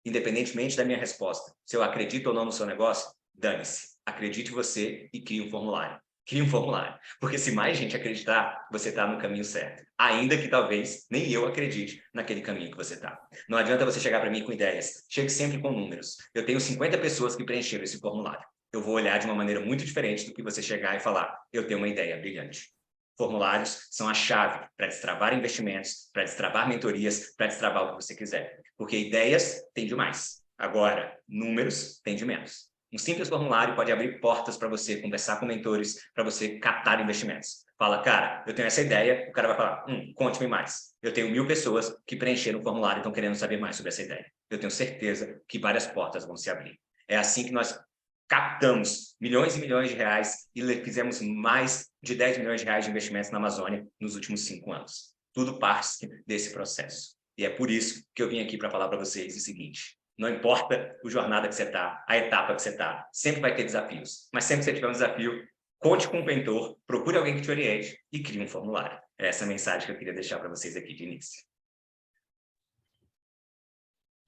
independentemente da minha resposta, se eu acredito ou não no seu negócio, dane-se. Acredite você e crie um formulário. Crie um formulário. Porque se mais gente acreditar, você está no caminho certo. Ainda que talvez nem eu acredite naquele caminho que você está. Não adianta você chegar para mim com ideias. Chegue sempre com números. Eu tenho 50 pessoas que preencheram esse formulário. Eu vou olhar de uma maneira muito diferente do que você chegar e falar: eu tenho uma ideia brilhante. Formulários são a chave para destravar investimentos, para destravar mentorias, para destravar o que você quiser. Porque ideias tem demais. Agora, números tem de menos. Um simples formulário pode abrir portas para você conversar com mentores, para você captar investimentos. Fala: cara, eu tenho essa ideia. O cara vai falar: conte-me mais. Eu tenho 1000 pessoas que preencheram o formulário e estão querendo saber mais sobre essa ideia. Eu tenho certeza que várias portas vão se abrir. É assim que nós captamos milhões e milhões de reais e fizemos mais de 10 milhões de reais de investimentos na Amazônia nos últimos 5 anos. Tudo parte desse processo. E é por isso que eu vim aqui para falar para vocês o seguinte: não importa a jornada que você está, a etapa que você está, sempre vai ter desafios. Mas sempre que você tiver um desafio, conte com um mentor, procure alguém que te oriente e crie um formulário. É essa a mensagem que eu queria deixar para vocês aqui de início.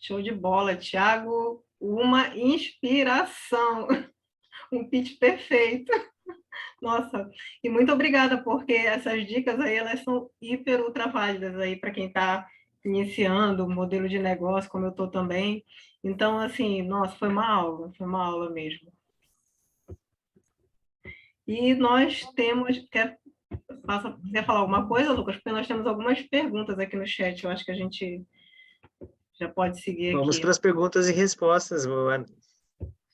Show de bola, Thiago. Uma inspiração. Um pitch perfeito. Nossa, e muito obrigada, porque essas dicas aí, elas são hiper ultra válidas aí para quem está iniciando o modelo de negócio, como eu estou também. Então, assim, nossa, foi uma aula mesmo. E nós temos... Quer falar alguma coisa, Lucas? Porque nós temos algumas perguntas aqui no chat, eu acho que a gente já pode seguir Vamos aqui. para as perguntas e respostas, Luana.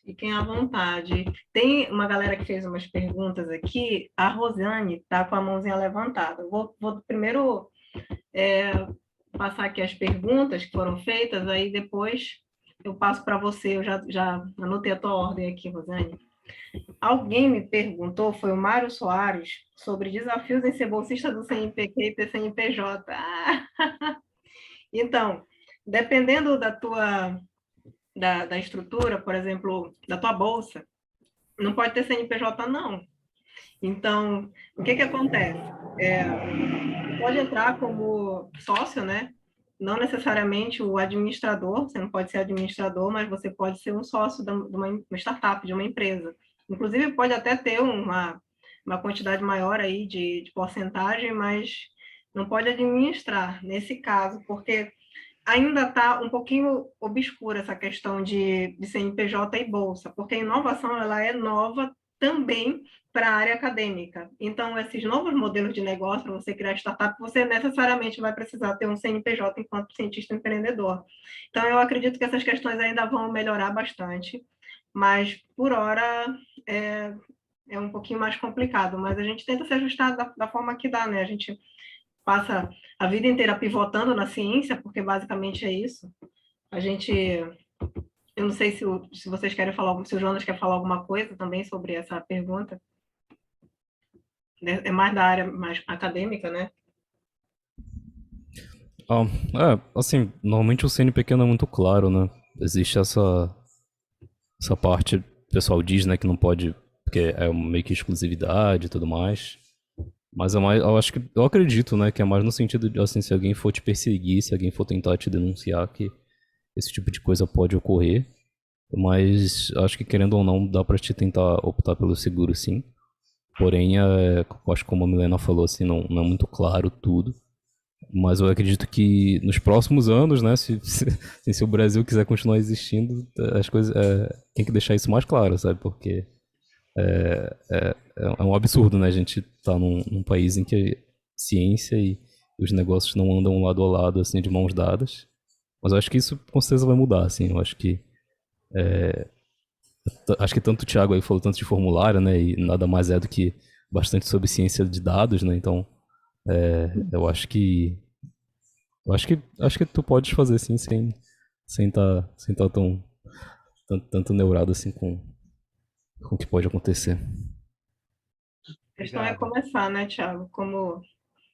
Fiquem à vontade. Tem uma galera que fez umas perguntas aqui. A Rosane está com a mãozinha levantada. Vou primeiro passar aqui as perguntas que foram feitas, aí depois eu passo para você. Eu já anotei a tua ordem aqui, Rosane. Alguém me perguntou, foi o Mário Soares, sobre desafios em ser bolsista do CNPq e ter CNPJ. Então, dependendo da tua... Da estrutura, por exemplo, da tua bolsa, não pode ter CNPJ, não. Então, o que acontece? Pode entrar como sócio, né? Não necessariamente o administrador, você não pode ser administrador, mas você pode ser um sócio de uma startup, de uma empresa. Inclusive, pode até ter uma quantidade maior aí de porcentagem, mas não pode administrar, nesse caso, porque ainda está um pouquinho obscura essa questão de CNPJ e bolsa, porque a inovação ela é nova também para a área acadêmica. Então, esses novos modelos de negócio, para você criar startup, você necessariamente vai precisar ter um CNPJ enquanto cientista empreendedor. Então, eu acredito que essas questões ainda vão melhorar bastante, mas, por hora, é um pouquinho mais complicado, mas a gente tenta se ajustar da forma que dá, né? A gente passa a vida inteira pivotando na ciência, porque basicamente é isso. A gente... Eu não sei se vocês querem falar, se o Jonas quer falar alguma coisa também sobre essa pergunta. É mais da área mais acadêmica, né? Assim, normalmente o CNPq não é muito claro, né? Existe essa parte, o pessoal diz, né, que não pode, porque é meio que exclusividade e tudo mais. Mas eu acho que, eu acredito, né, que é mais no sentido de, assim, se alguém for te perseguir, se alguém for tentar te denunciar, que esse tipo de coisa pode ocorrer. Mas acho que, querendo ou não, dá pra te tentar optar pelo seguro, sim. Porém, eu acho que, como a Milena falou, assim, não é muito claro tudo. Mas eu acredito que nos próximos anos, né, se o Brasil quiser continuar existindo, as coisas, tem que deixar isso mais claro, sabe? Porque é um absurdo, né? A gente tá num país em que ciência e os negócios não andam lado a lado, assim, de mãos dadas. Mas eu acho que isso com certeza vai mudar, assim. Eu acho que tanto o Thiago aí falou tanto de formulário, né? E nada mais é do que bastante sobre ciência de dados, né? Então, eu acho que tu podes fazer, sim, sem tá tanto neurado assim com o que pode acontecer. A questão é Obrigado. começar, né, Thiago? Como o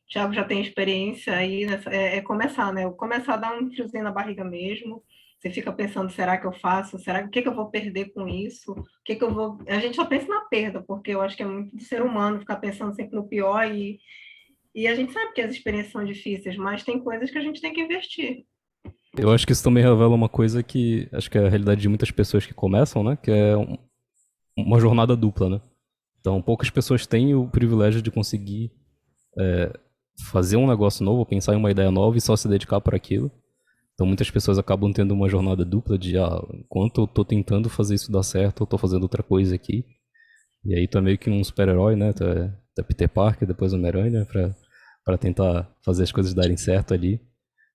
Thiago já tem experiência aí, é começar, né? Começar a dar um friozinho na barriga mesmo. Você fica pensando, será que eu faço? Será o que eu vou perder com isso? O que eu vou... A gente só pensa na perda, porque eu acho que é muito do ser humano ficar pensando sempre no pior e a gente sabe que as experiências são difíceis, mas tem coisas que a gente tem que investir. Eu acho que isso também revela uma coisa que acho que é a realidade de muitas pessoas que começam, né? Que é uma jornada dupla, né? Então, poucas pessoas têm o privilégio de conseguir fazer um negócio novo, pensar em uma ideia nova e só se dedicar para aquilo. Então, muitas pessoas acabam tendo uma jornada dupla de, enquanto eu tô tentando fazer isso dar certo, eu tô fazendo outra coisa aqui. E aí tu é meio que um super-herói, né? Tu é Peter Parker, depois Homem-Aranha, pra tentar fazer as coisas darem certo ali.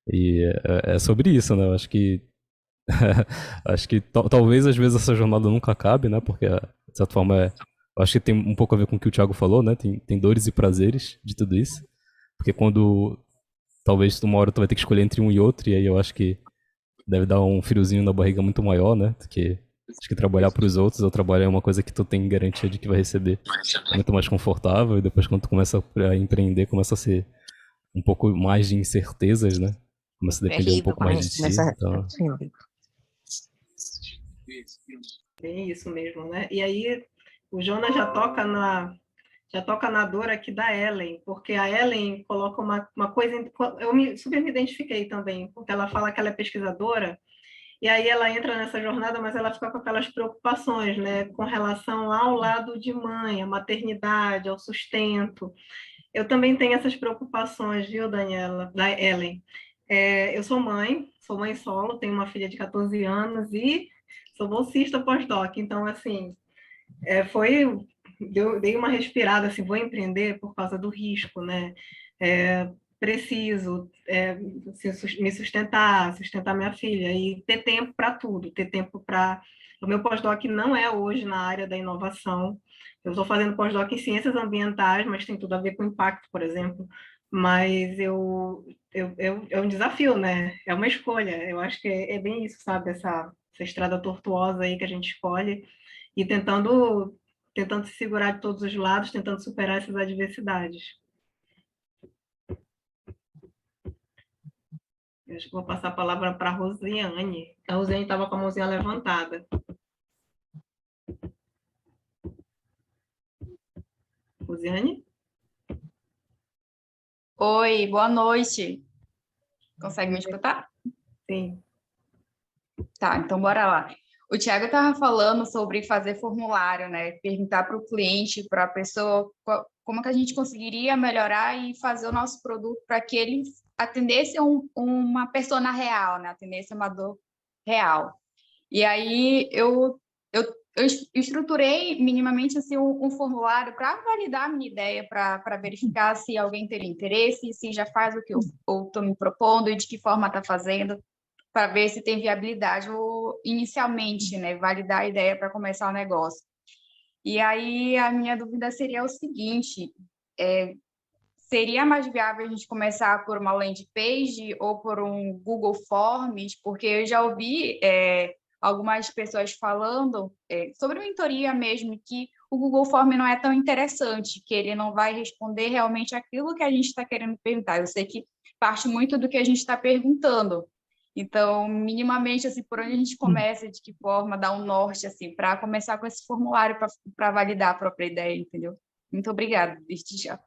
E é sobre isso, né? Eu acho que acho que talvez às vezes essa jornada nunca acabe, né? Porque de certa forma eu acho que tem um pouco a ver com o que o Thiago falou, né? Tem dores e prazeres de tudo isso. Porque quando talvez uma hora tu vai ter que escolher entre um e outro, e aí eu acho que deve dar um friozinho na barriga muito maior, né? Porque acho que trabalhar para os outros ou trabalhar é uma coisa que tu tem garantia de que vai receber muito mais confortável, e depois quando tu começa a empreender, começa a ser um pouco mais de incertezas, né? Começa a depender um Terrível pouco quando a mais de gente ti. começa Então, assim. Tem isso mesmo, né? E aí o Jonas já toca na dor aqui da Ellen, porque a Ellen coloca uma coisa, super me identifiquei também, porque ela fala que ela é pesquisadora, e aí ela entra nessa jornada, mas ela fica com aquelas preocupações, né, com relação ao lado de mãe, à maternidade, ao sustento. Eu também tenho essas preocupações, viu, Daniela, da Ellen? Eu sou mãe solo, tenho uma filha de 14 anos e sou bolsista pós-doc, então, assim, dei uma respirada, assim, vou empreender por causa do risco, né? Preciso me sustentar minha filha e ter tempo para tudo, ter tempo para... O meu pós-doc não é hoje na área da inovação. Eu estou fazendo pós-doc em ciências ambientais, mas tem tudo a ver com impacto, por exemplo. Mas é um desafio, né? É uma escolha. Eu acho que é bem isso, sabe? Essa estrada tortuosa aí que a gente escolhe e tentando se segurar de todos os lados, tentando superar essas adversidades. Eu acho que vou passar a palavra para a Rosiane. A Rosiane estava com a mãozinha levantada. Rosiane? Oi, boa noite. Consegue me escutar? Sim. Tá, então bora lá. O Thiago estava falando sobre fazer formulário, né? Perguntar para o cliente, para a pessoa, como que a gente conseguiria melhorar e fazer o nosso produto para que ele atendesse uma persona real, né? Atendesse uma dor real. E aí eu estruturei minimamente assim, um formulário para validar a minha ideia, para verificar se alguém teria interesse, se já faz o que eu estou me propondo e de que forma está fazendo, para ver se tem viabilidade ou inicialmente, né, validar a ideia para começar o negócio. E aí a minha dúvida seria o seguinte: seria mais viável a gente começar por uma landing page ou por um Google Forms? Porque eu já ouvi algumas pessoas falando sobre mentoria mesmo, que o Google Form não é tão interessante, que ele não vai responder realmente aquilo que a gente está querendo perguntar. Eu sei que parte muito do que a gente está perguntando. Então, minimamente, assim, por onde a gente começa, de que forma, dar um norte, assim, para começar com esse formulário para validar a própria ideia, entendeu? Muito obrigada, desde já.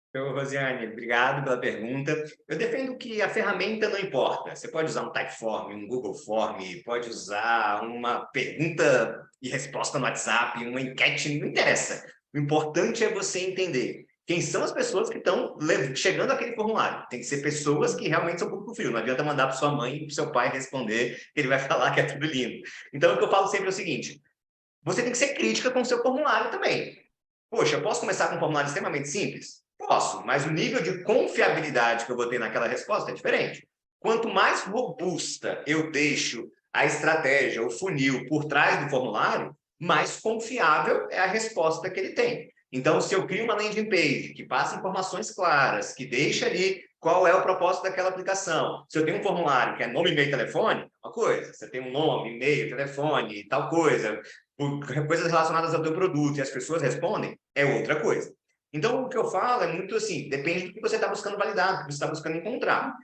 Então, Rosiane, obrigado pela pergunta. Eu defendo que a ferramenta não importa. Você pode usar um Typeform, um Google Form, pode usar uma pergunta e resposta no WhatsApp, uma enquete, não interessa. O importante é você entender quem são as pessoas que estão chegando àquele formulário. Tem que ser pessoas que realmente são público frio. Não adianta mandar para sua mãe e para seu pai responder, que ele vai falar que é tudo lindo. Então, o que eu falo sempre é o seguinte: você tem que ser crítica com o seu formulário também. Poxa, eu posso começar com um formulário extremamente simples? Posso, mas o nível de confiabilidade que eu vou ter naquela resposta é diferente. Quanto mais robusta eu deixo a estratégia, o funil por trás do formulário, mais confiável é a resposta que ele tem. Então, se eu crio uma landing page que passa informações claras, que deixa ali qual é o propósito daquela aplicação. Se eu tenho um formulário que é nome, e-mail, telefone, é uma coisa. Se eu tenho um nome, e-mail, telefone, tal coisa, coisas relacionadas ao teu produto e as pessoas respondem, é outra coisa. Então, o que eu falo é muito assim, depende do que você está buscando validar, do que você está buscando encontrar.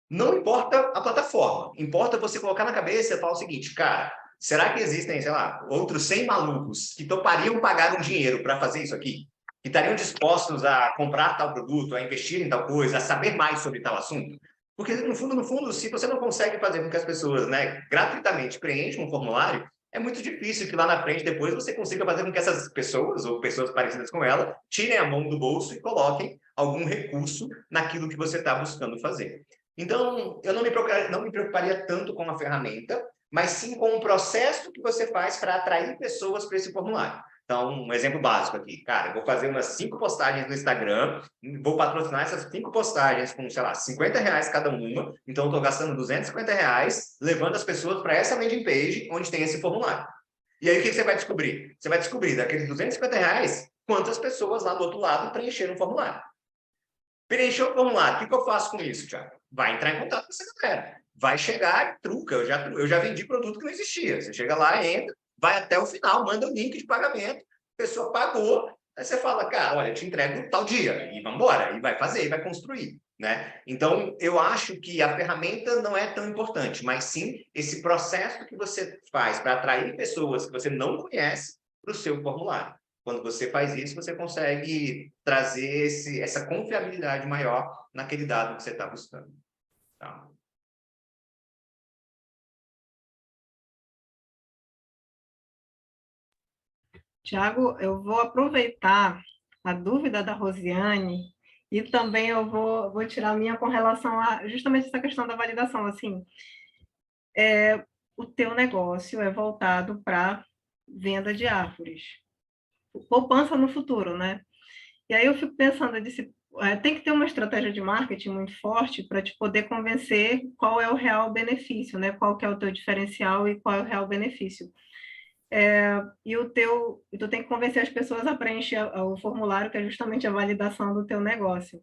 Não importa a plataforma, importa você colocar na cabeça e falar o seguinte, cara, será que existem, sei lá, outros 100 malucos que topariam pagar um dinheiro para fazer isso aqui? Que estariam dispostos a comprar tal produto, a investir em tal coisa, a saber mais sobre tal assunto? Porque, no fundo, se você não consegue fazer com que as pessoas, né, gratuitamente preencham um formulário, é muito difícil que lá na frente, depois, você consiga fazer com que essas pessoas, ou pessoas parecidas com ela, tirem a mão do bolso e coloquem algum recurso naquilo que você está buscando fazer. Então, eu não me preocuparia tanto com a ferramenta, mas sim com o processo que você faz para atrair pessoas para esse formulário. Então, um exemplo básico aqui. Cara, eu vou fazer umas 5 postagens no Instagram, vou patrocinar essas 5 postagens com, sei lá, R$50 cada uma. Então, eu estou gastando R$250, levando as pessoas para essa landing page onde tem esse formulário. E aí, o que você vai descobrir? Você vai descobrir, daqueles R$250, quantas pessoas lá do outro lado preencheram o formulário. Preencheu o formulário, o que eu faço com isso, Thiago? Vai entrar em contato com essa galera. Vai chegar e truca. Eu já vendi produto que não existia. Você chega lá, entra, vai até o final, manda o link de pagamento, a pessoa pagou, aí você fala, cara, olha, eu te entrego tal dia, e vamos embora, e vai fazer, e vai construir, né? Então, eu acho que a ferramenta não é tão importante, mas sim esse processo que você faz para atrair pessoas que você não conhece para o seu formulário. Quando você faz isso, você consegue trazer essa confiabilidade maior naquele dado que você está buscando. Tá? Tiago, eu vou aproveitar a dúvida da Rosiane e também eu vou tirar a minha com relação a justamente essa questão da validação. Assim, o teu negócio é voltado para venda de árvores, poupança no futuro, né? E aí eu fico pensando, eu disse, tem que ter uma estratégia de marketing muito forte para te poder convencer qual é o real benefício, né? Qual que é o teu diferencial e qual é o real benefício. E tu tem que convencer as pessoas a preencher o formulário, que é justamente a validação do teu negócio.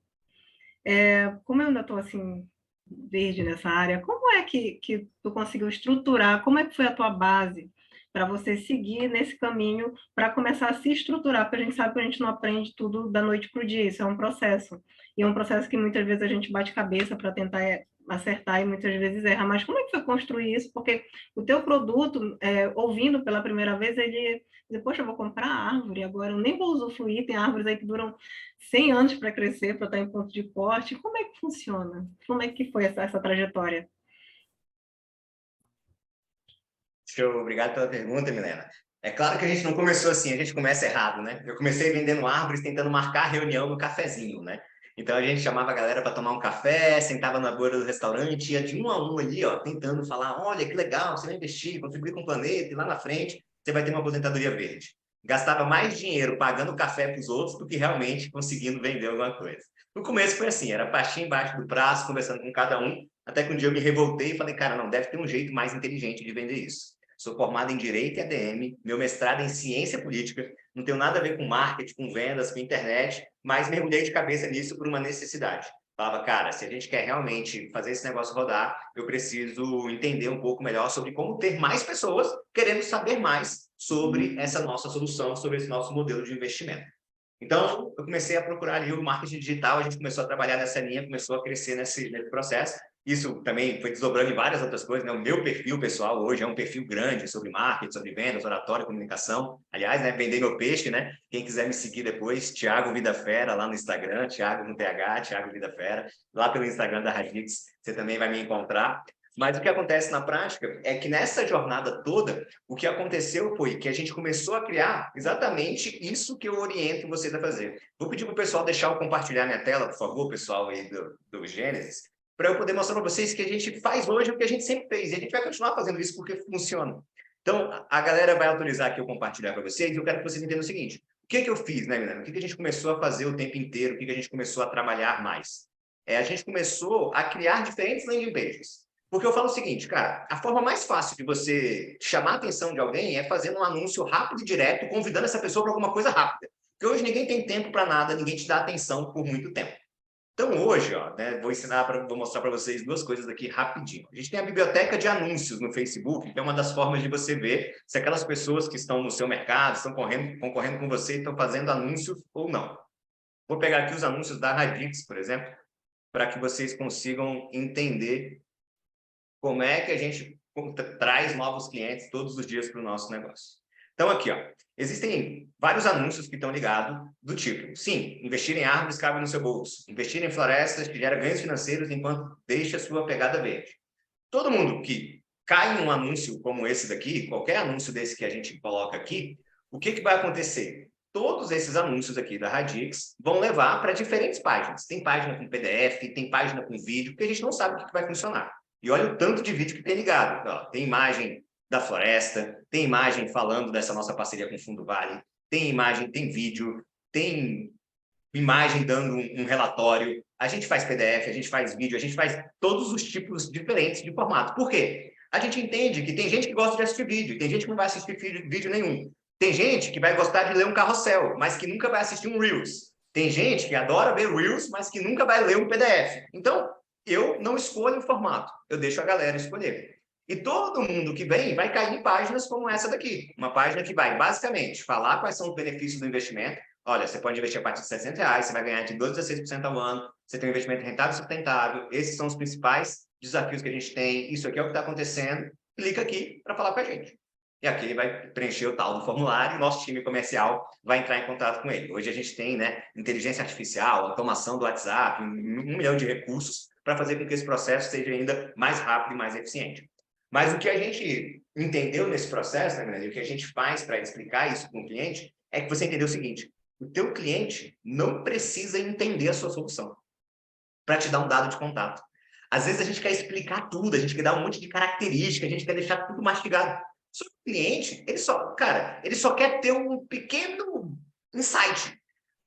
Como eu ainda estou assim, verde nessa área, como é que tu conseguiu estruturar, como é que foi a tua base para você seguir nesse caminho, para começar a se estruturar, porque a gente sabe que a gente não aprende tudo da noite para o dia, isso é um processo. E é um processo que muitas vezes a gente bate cabeça para tentar acertar e muitas vezes erra. Mas como é que foi construir isso? Porque o teu produto, ouvindo pela primeira vez, ele diz, poxa, eu vou comprar árvore agora, eu nem vou usufruir, tem árvores aí que duram 100 anos para crescer, para estar em ponto de corte. Como é que funciona? Como é que foi essa trajetória? Show, obrigado pela pergunta, Milena. É claro que a gente não começou assim, a gente começa errado, né? Eu comecei vendendo árvores, tentando marcar reunião no cafezinho, né? Então a gente chamava a galera para tomar um café, sentava na beira do restaurante, ia de um a um ali, ó, tentando falar, olha, que legal, você vai investir, contribuir com o planeta, e lá na frente você vai ter uma aposentadoria verde. Gastava mais dinheiro pagando café para os outros do que realmente conseguindo vender alguma coisa. No começo foi assim, era pastinha embaixo do braço, conversando com cada um, até que um dia eu me revoltei e falei, cara, não, deve ter um jeito mais inteligente de vender isso. Sou formado em Direito e ADM, meu mestrado é em Ciência Política, não tenho nada a ver com marketing, com vendas, com internet, mas mergulhei de cabeça nisso por uma necessidade. Falava, cara, se a gente quer realmente fazer esse negócio rodar, eu preciso entender um pouco melhor sobre como ter mais pessoas querendo saber mais sobre essa nossa solução, sobre esse nosso modelo de investimento. Então, eu comecei a procurar ali o marketing digital, a gente começou a trabalhar nessa linha, começou a crescer nesse processo. Isso também foi desdobrando em várias outras coisas, né? O meu perfil pessoal hoje é um perfil grande sobre marketing, sobre vendas, oratória, comunicação. Aliás, né, vender meu peixe, né? Quem quiser me seguir depois, Thiago Vida Fera, lá no Instagram, Thiago no TH, Thiago Vida Fera, lá pelo Instagram da Radix, você também vai me encontrar. Mas o que acontece na prática é que nessa jornada toda, o que aconteceu foi que a gente começou a criar exatamente isso que eu oriento vocês a fazer. Vou pedir para o pessoal deixar eu compartilhar minha tela, por favor, pessoal aí do Gênesis, para eu poder mostrar para vocês que a gente faz hoje o que a gente sempre fez. E a gente vai continuar fazendo isso porque funciona. Então, a galera vai autorizar que eu compartilhar para vocês e eu quero que vocês entendam o seguinte. O que eu fiz, né, Milena? O que a gente começou a fazer o tempo inteiro? O que a gente começou a trabalhar mais? A gente começou a criar diferentes landing pages. Porque eu falo o seguinte, cara, a forma mais fácil de você chamar a atenção de alguém é fazendo um anúncio rápido e direto, convidando essa pessoa para alguma coisa rápida. Porque hoje ninguém tem tempo para nada, ninguém te dá atenção por muito tempo. Então, hoje, ó, né, vou mostrar para vocês duas coisas aqui rapidinho. A gente tem a biblioteca de anúncios no Facebook, que é uma das formas de você ver se aquelas pessoas que estão no seu mercado, estão concorrendo com você, estão fazendo anúncios ou não. Vou pegar aqui os anúncios da Radix, por exemplo, para que vocês consigam entender como é que a gente traz novos clientes todos os dias para o nosso negócio. Então, aqui, ó, existem vários anúncios que estão ligados do tipo, sim, investir em árvores cabe no seu bolso, investir em florestas que gera ganhos financeiros enquanto deixa a sua pegada verde. Todo mundo que cai em um anúncio como esse daqui, qualquer anúncio desse que a gente coloca aqui, o que vai acontecer? Todos esses anúncios aqui da Radix vão levar para diferentes páginas. Tem página com PDF, tem página com vídeo, porque a gente não sabe o que vai funcionar. E olha o tanto de vídeo que tem ligado. Ó, tem imagem da floresta, tem imagem falando dessa nossa parceria com o Fundo Vale, tem imagem, tem vídeo, tem imagem dando um relatório, a gente faz PDF, a gente faz vídeo, a gente faz todos os tipos diferentes de formato. Por quê? A gente entende que tem gente que gosta de assistir vídeo, tem gente que não vai assistir vídeo nenhum. Tem gente que vai gostar de ler um carrossel, mas que nunca vai assistir um Reels. Tem gente que adora ver Reels, mas que nunca vai ler um PDF. Então, eu não escolho o formato, eu deixo a galera escolher. E todo mundo que vem vai cair em páginas como essa daqui. Uma página que vai, basicamente, falar quais são os benefícios do investimento. Olha, você pode investir a partir de R$60, você vai ganhar de 12% a 16% ao ano, você tem um investimento rentável e sustentável. Esses são os principais desafios que a gente tem. Isso aqui é o que está acontecendo. Clica aqui para falar com a gente. E aqui ele vai preencher o tal do formulário e nosso time comercial vai entrar em contato com ele. Hoje a gente tem, né, inteligência artificial, automação do WhatsApp, 1 milhão de recursos para fazer com que esse processo seja ainda mais rápido e mais eficiente. Mas o que a gente entendeu nesse processo, né, e o que a gente faz para explicar isso para o cliente, é que você entendeu o seguinte: o teu cliente não precisa entender a sua solução para te dar um dado de contato. Às vezes a gente quer explicar tudo, a gente quer dar um monte de característica, a gente quer deixar tudo mastigado. Só que o cliente, ele só quer ter um pequeno insight.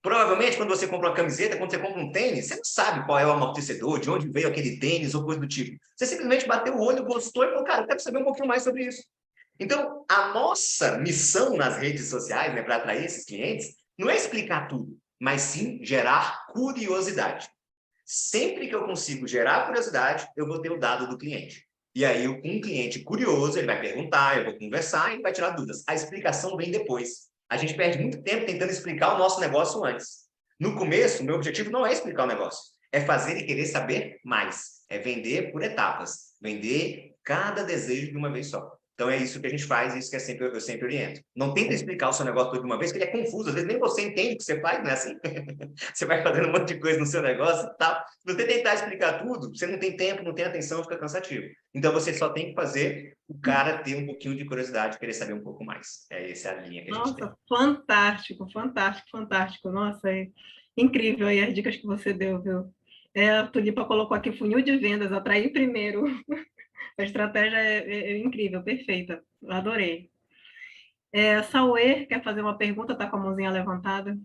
Provavelmente, quando você compra uma camiseta, quando você compra um tênis, você não sabe qual é o amortecedor, de onde veio aquele tênis ou coisa do tipo. Você simplesmente bateu o olho, gostou e falou, cara, eu quero saber um pouquinho mais sobre isso. Então, a nossa missão nas redes sociais, né, para atrair esses clientes, não é explicar tudo, mas sim gerar curiosidade. Sempre que eu consigo gerar curiosidade, eu vou ter o dado do cliente. E aí, um cliente curioso, ele vai perguntar, eu vou conversar e ele vai tirar dúvidas. A explicação vem depois. A gente perde muito tempo tentando explicar o nosso negócio antes. No começo, o meu objetivo não é explicar o negócio, é fazer ele querer saber mais. É vender por etapas, vender cada desejo de uma vez só. Então é isso que a gente faz, isso que eu sempre oriento. Não tenta explicar o seu negócio todo de uma vez, que ele é confuso. Às vezes nem você entende o que você faz, não é assim? Você vai fazendo um monte de coisa no seu negócio e tal. Se você tentar explicar tudo, você não tem tempo, não tem atenção, fica cansativo. Então você só tem que fazer o cara ter um pouquinho de curiosidade, querer saber um pouco mais. Essa é a linha que a gente tem. Nossa, fantástico, fantástico, fantástico. Nossa, é incrível aí as dicas que você deu, viu? A Tulipa colocou aqui funil de vendas, atrair primeiro. A estratégia é incrível, perfeita. Eu adorei. Sauer quer fazer uma pergunta, está com a mãozinha levantada.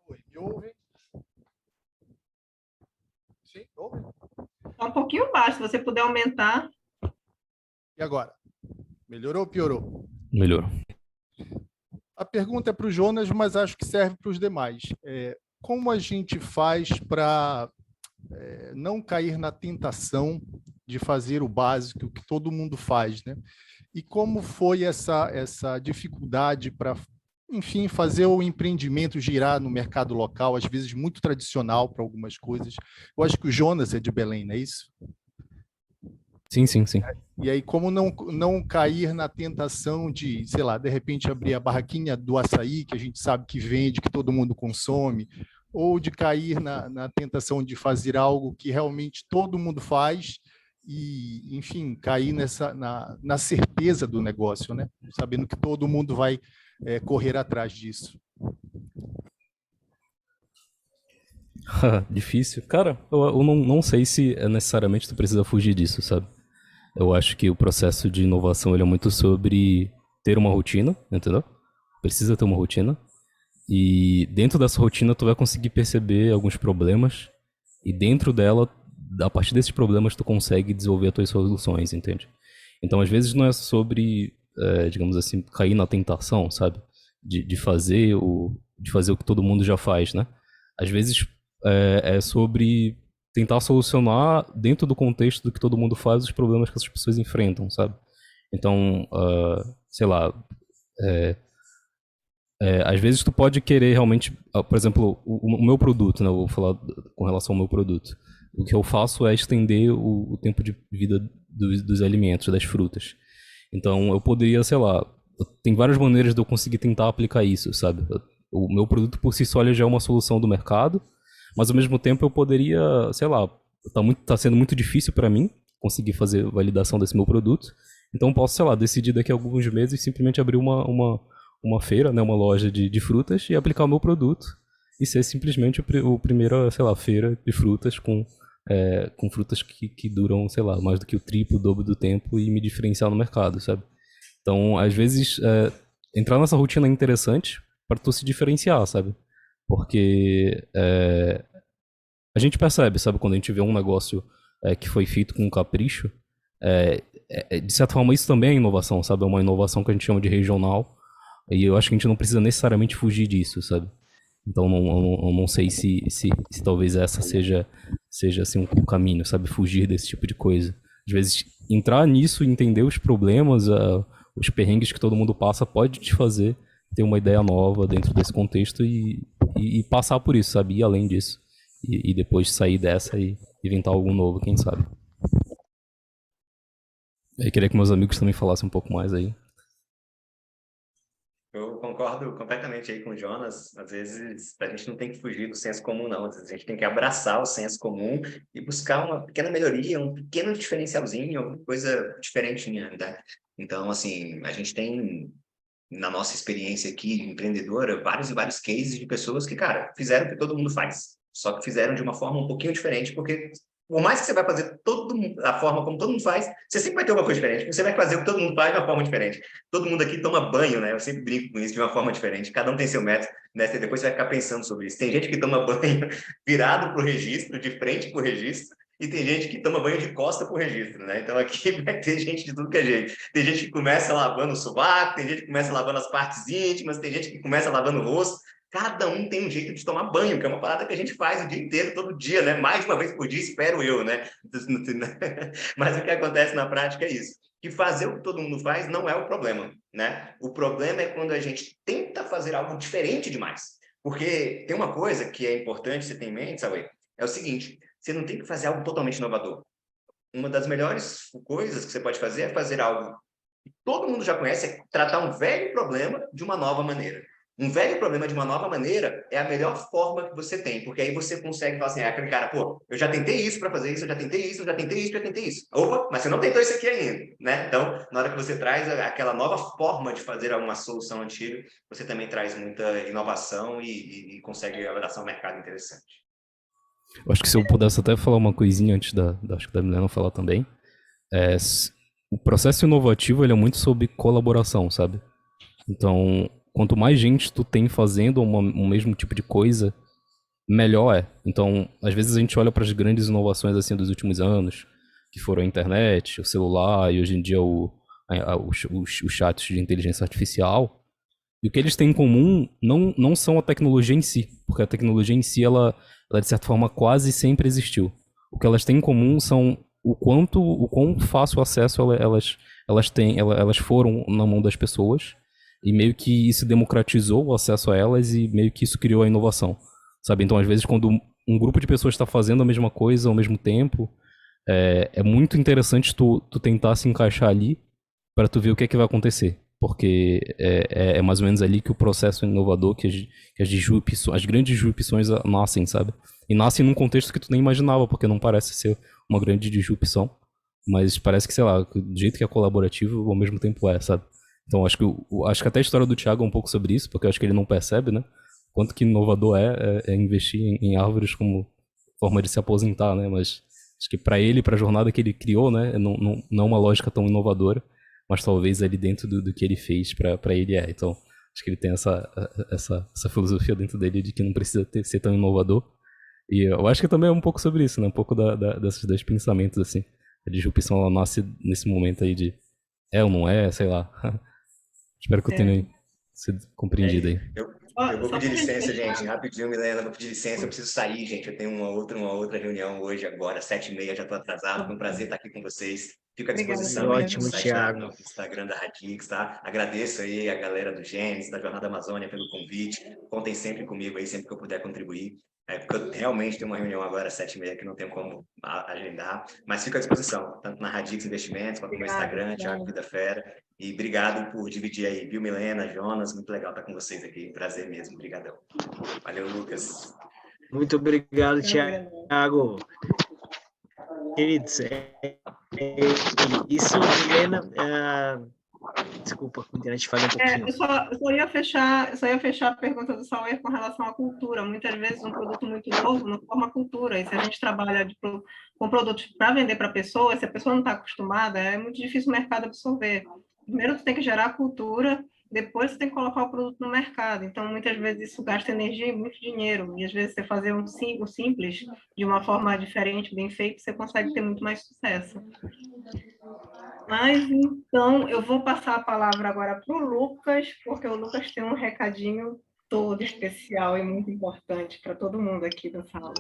Oi, me ouve? Sim, ouve? Está um pouquinho baixo, se você puder aumentar. E agora? Melhorou ou piorou? Melhorou. A pergunta é para o Jonas, mas acho que serve para os demais. Como a gente faz para não cair na tentação de fazer o básico que todo mundo faz, né? E como foi essa dificuldade para, enfim, fazer o empreendimento girar no mercado local, às vezes muito tradicional para algumas coisas. Eu acho que o Jonas é de Belém, não é isso? Sim, sim, sim. E aí, como não cair na tentação de, sei lá, de repente abrir a barraquinha do açaí, que a gente sabe que vende, que todo mundo consome, ou de cair na tentação de fazer algo que realmente todo mundo faz e, enfim, cair na certeza do negócio, né? Sabendo que todo mundo vai correr atrás disso. Difícil. Cara, eu não sei se necessariamente tu precisa fugir disso, sabe? Eu acho que o processo de inovação ele é muito sobre ter uma rotina, entendeu? Precisa ter uma rotina. E dentro dessa rotina tu vai conseguir perceber alguns problemas. E dentro dela, a partir desses problemas, tu consegue desenvolver as tuas soluções, entende? Então, às vezes, não é sobre digamos assim, cair na tentação, sabe? De fazer o que todo mundo já faz, né? Às vezes é sobre tentar solucionar dentro do contexto do que todo mundo faz os problemas que essas pessoas enfrentam, sabe? Então, sei lá, às vezes tu pode querer realmente, por exemplo, o meu produto, né? Eu vou falar com relação ao meu produto. O que eu faço é estender o tempo de vida dos alimentos, das frutas. Então, eu poderia, sei lá, tem várias maneiras de eu conseguir tentar aplicar isso, sabe? O meu produto por si só ele já é uma solução do mercado, mas ao mesmo tempo eu poderia, sei lá, tá sendo muito difícil para mim conseguir fazer validação desse meu produto. Então, eu posso, sei lá, decidir daqui a alguns meses simplesmente abrir uma feira, né, uma loja de frutas e aplicar o meu produto e ser simplesmente o primeiro, sei lá, feira de frutas com frutas que duram, sei lá, mais do que o triplo, o dobro do tempo e me diferenciar no mercado, sabe? Então, às vezes, entrar nessa rotina é interessante para tu se diferenciar, sabe? Porque a gente percebe, sabe, quando a gente vê um negócio que foi feito com capricho, de certa forma isso também é inovação, sabe? É uma inovação que a gente chama de regional e eu acho que a gente não precisa necessariamente fugir disso, sabe? Então eu não sei se talvez essa seja assim um caminho, sabe? Fugir desse tipo de coisa. Às vezes entrar nisso e entender os problemas, os perrengues que todo mundo passa pode te fazer ter uma ideia nova dentro desse contexto e passar por isso, sabe? Ir além disso. E depois sair dessa e inventar algo novo, quem sabe. Eu queria que meus amigos também falassem um pouco mais aí. Eu concordo completamente aí com o Jonas. Às vezes a gente não tem que fugir do senso comum, não. Às vezes a gente tem que abraçar o senso comum e buscar uma pequena melhoria, um pequeno diferencialzinho, alguma coisa diferentinha, né? Então, assim, a gente tem, na nossa experiência aqui empreendedora, vários e vários cases de pessoas que, cara, fizeram o que todo mundo faz, só que fizeram de uma forma um pouquinho diferente, porque por mais que você vai fazer a forma como todo mundo faz, você sempre vai ter uma coisa diferente. Você vai fazer o que todo mundo faz de uma forma diferente. Todo mundo aqui toma banho, né? Eu sempre brinco com isso de uma forma diferente. Cada um tem seu método, né? Você depois vai ficar pensando sobre isso. Tem gente que toma banho virado para o registro, de frente para o registro, e tem gente que toma banho de costa para o registro, né? Então aqui vai ter gente de tudo que é jeito. Tem gente que começa lavando o sovaco, tem gente que começa lavando as partes íntimas, tem gente que começa lavando o rosto. Cada um tem um jeito de tomar banho, que é uma parada que a gente faz o dia inteiro, todo dia, né? Mais de uma vez por dia, espero eu, né? Mas o que acontece na prática é isso. Que fazer o que todo mundo faz não é o problema, né? O problema é quando a gente tenta fazer algo diferente demais. Porque tem uma coisa que é importante você ter em mente, sabe? É o seguinte, você não tem que fazer algo totalmente inovador. Uma das melhores coisas que você pode fazer é fazer algo que todo mundo já conhece, é tratar um velho problema de uma nova maneira. Um velho problema de uma nova maneira é a melhor forma que você tem, porque aí você consegue falar assim, aquele cara, pô, eu já tentei isso para fazer isso, eu já tentei isso, eu já tentei isso, eu já tentei isso. Opa, mas você não tentou isso aqui ainda, né? Então, na hora que você traz aquela nova forma de fazer alguma solução antiga, você também traz muita inovação e consegue abraçar um mercado interessante. Eu acho que se eu pudesse até falar uma coisinha antes acho que da Milena falar também, o processo inovativo ele é muito sobre colaboração, sabe? Então, quanto mais gente tu tem fazendo o mesmo tipo de coisa, melhor é. Então, às vezes a gente olha para as grandes inovações assim dos últimos anos, que foram a internet, o celular e hoje em dia os chats de inteligência artificial. E o que eles têm em comum não são a tecnologia em si, porque a tecnologia em si, ela de certa forma quase sempre existiu. O que elas têm em comum são o quão fácil acesso elas foram na mão das pessoas, e meio que isso democratizou o acesso a elas e meio que isso criou a inovação, sabe? Então, às vezes, quando um grupo de pessoas está fazendo a mesma coisa ao mesmo tempo, é muito interessante tu tentar se encaixar ali para tu ver o que é que vai acontecer. Porque é mais ou menos ali que o processo inovador, que as grandes disrupções nascem, sabe? E nascem num contexto que tu nem imaginava, porque não parece ser uma grande disrupção, mas parece que, sei lá, do jeito que é colaborativo, ao mesmo tempo sabe? Então, acho que até a história do Thiago é um pouco sobre isso, porque eu acho que ele não percebe, né? Quanto que inovador é investir em árvores como forma de se aposentar, né? Mas acho que para ele, para a jornada que ele criou, né? Não é uma lógica tão inovadora, mas talvez ali dentro do que ele fez para ele Então, acho que ele tem essa filosofia dentro dele de que não precisa ser tão inovador. E eu acho que também é um pouco sobre isso, né? Um pouco desses dois pensamentos, assim. A disrupção, ela nasce nesse momento aí de é ou não é, sei lá. Espero que eu tenha sido compreendido aí. Eu vou pedir licença, gente, rapidinho, Milena, vou pedir licença, eu preciso sair, gente, eu tenho uma outra reunião hoje, agora, 7h30, já estou atrasado, foi um prazer estar aqui com vocês, fico à disposição aí no site no Instagram da Radix, tá? Agradeço aí a galera do Gênesis, da Jornada Amazônia pelo convite, contem sempre comigo aí, sempre que eu puder contribuir, porque eu realmente tenho uma reunião agora às 7h30 que não tenho como agendar, mas fico à disposição, tanto na Radix Investimentos, quanto no meu Instagram, Thiago Vida Fera. E obrigado por dividir aí, viu, Milena, Jonas? Muito legal estar com vocês aqui. Prazer mesmo. Obrigadão. Valeu, Lucas. Muito obrigado, Thiago. Queridos, isso, Milena... Desculpa, a internet falha um pouquinho. Eu só ia fechar a pergunta do Sauer com relação à cultura. Muitas vezes um produto muito novo não forma cultura. E se a gente trabalha com produtos para vender para a pessoa, se a pessoa não está acostumada, é muito difícil o mercado absorver. Primeiro, você tem que gerar a cultura, depois você tem que colocar o produto no mercado. Então, muitas vezes isso gasta energia e muito dinheiro. E às vezes você fazer o simples de uma forma diferente, bem feito, você consegue ter muito mais sucesso. Mas, então, eu vou passar a palavra agora para o Lucas, porque o Lucas tem um recadinho todo especial e muito importante para todo mundo aqui da sala.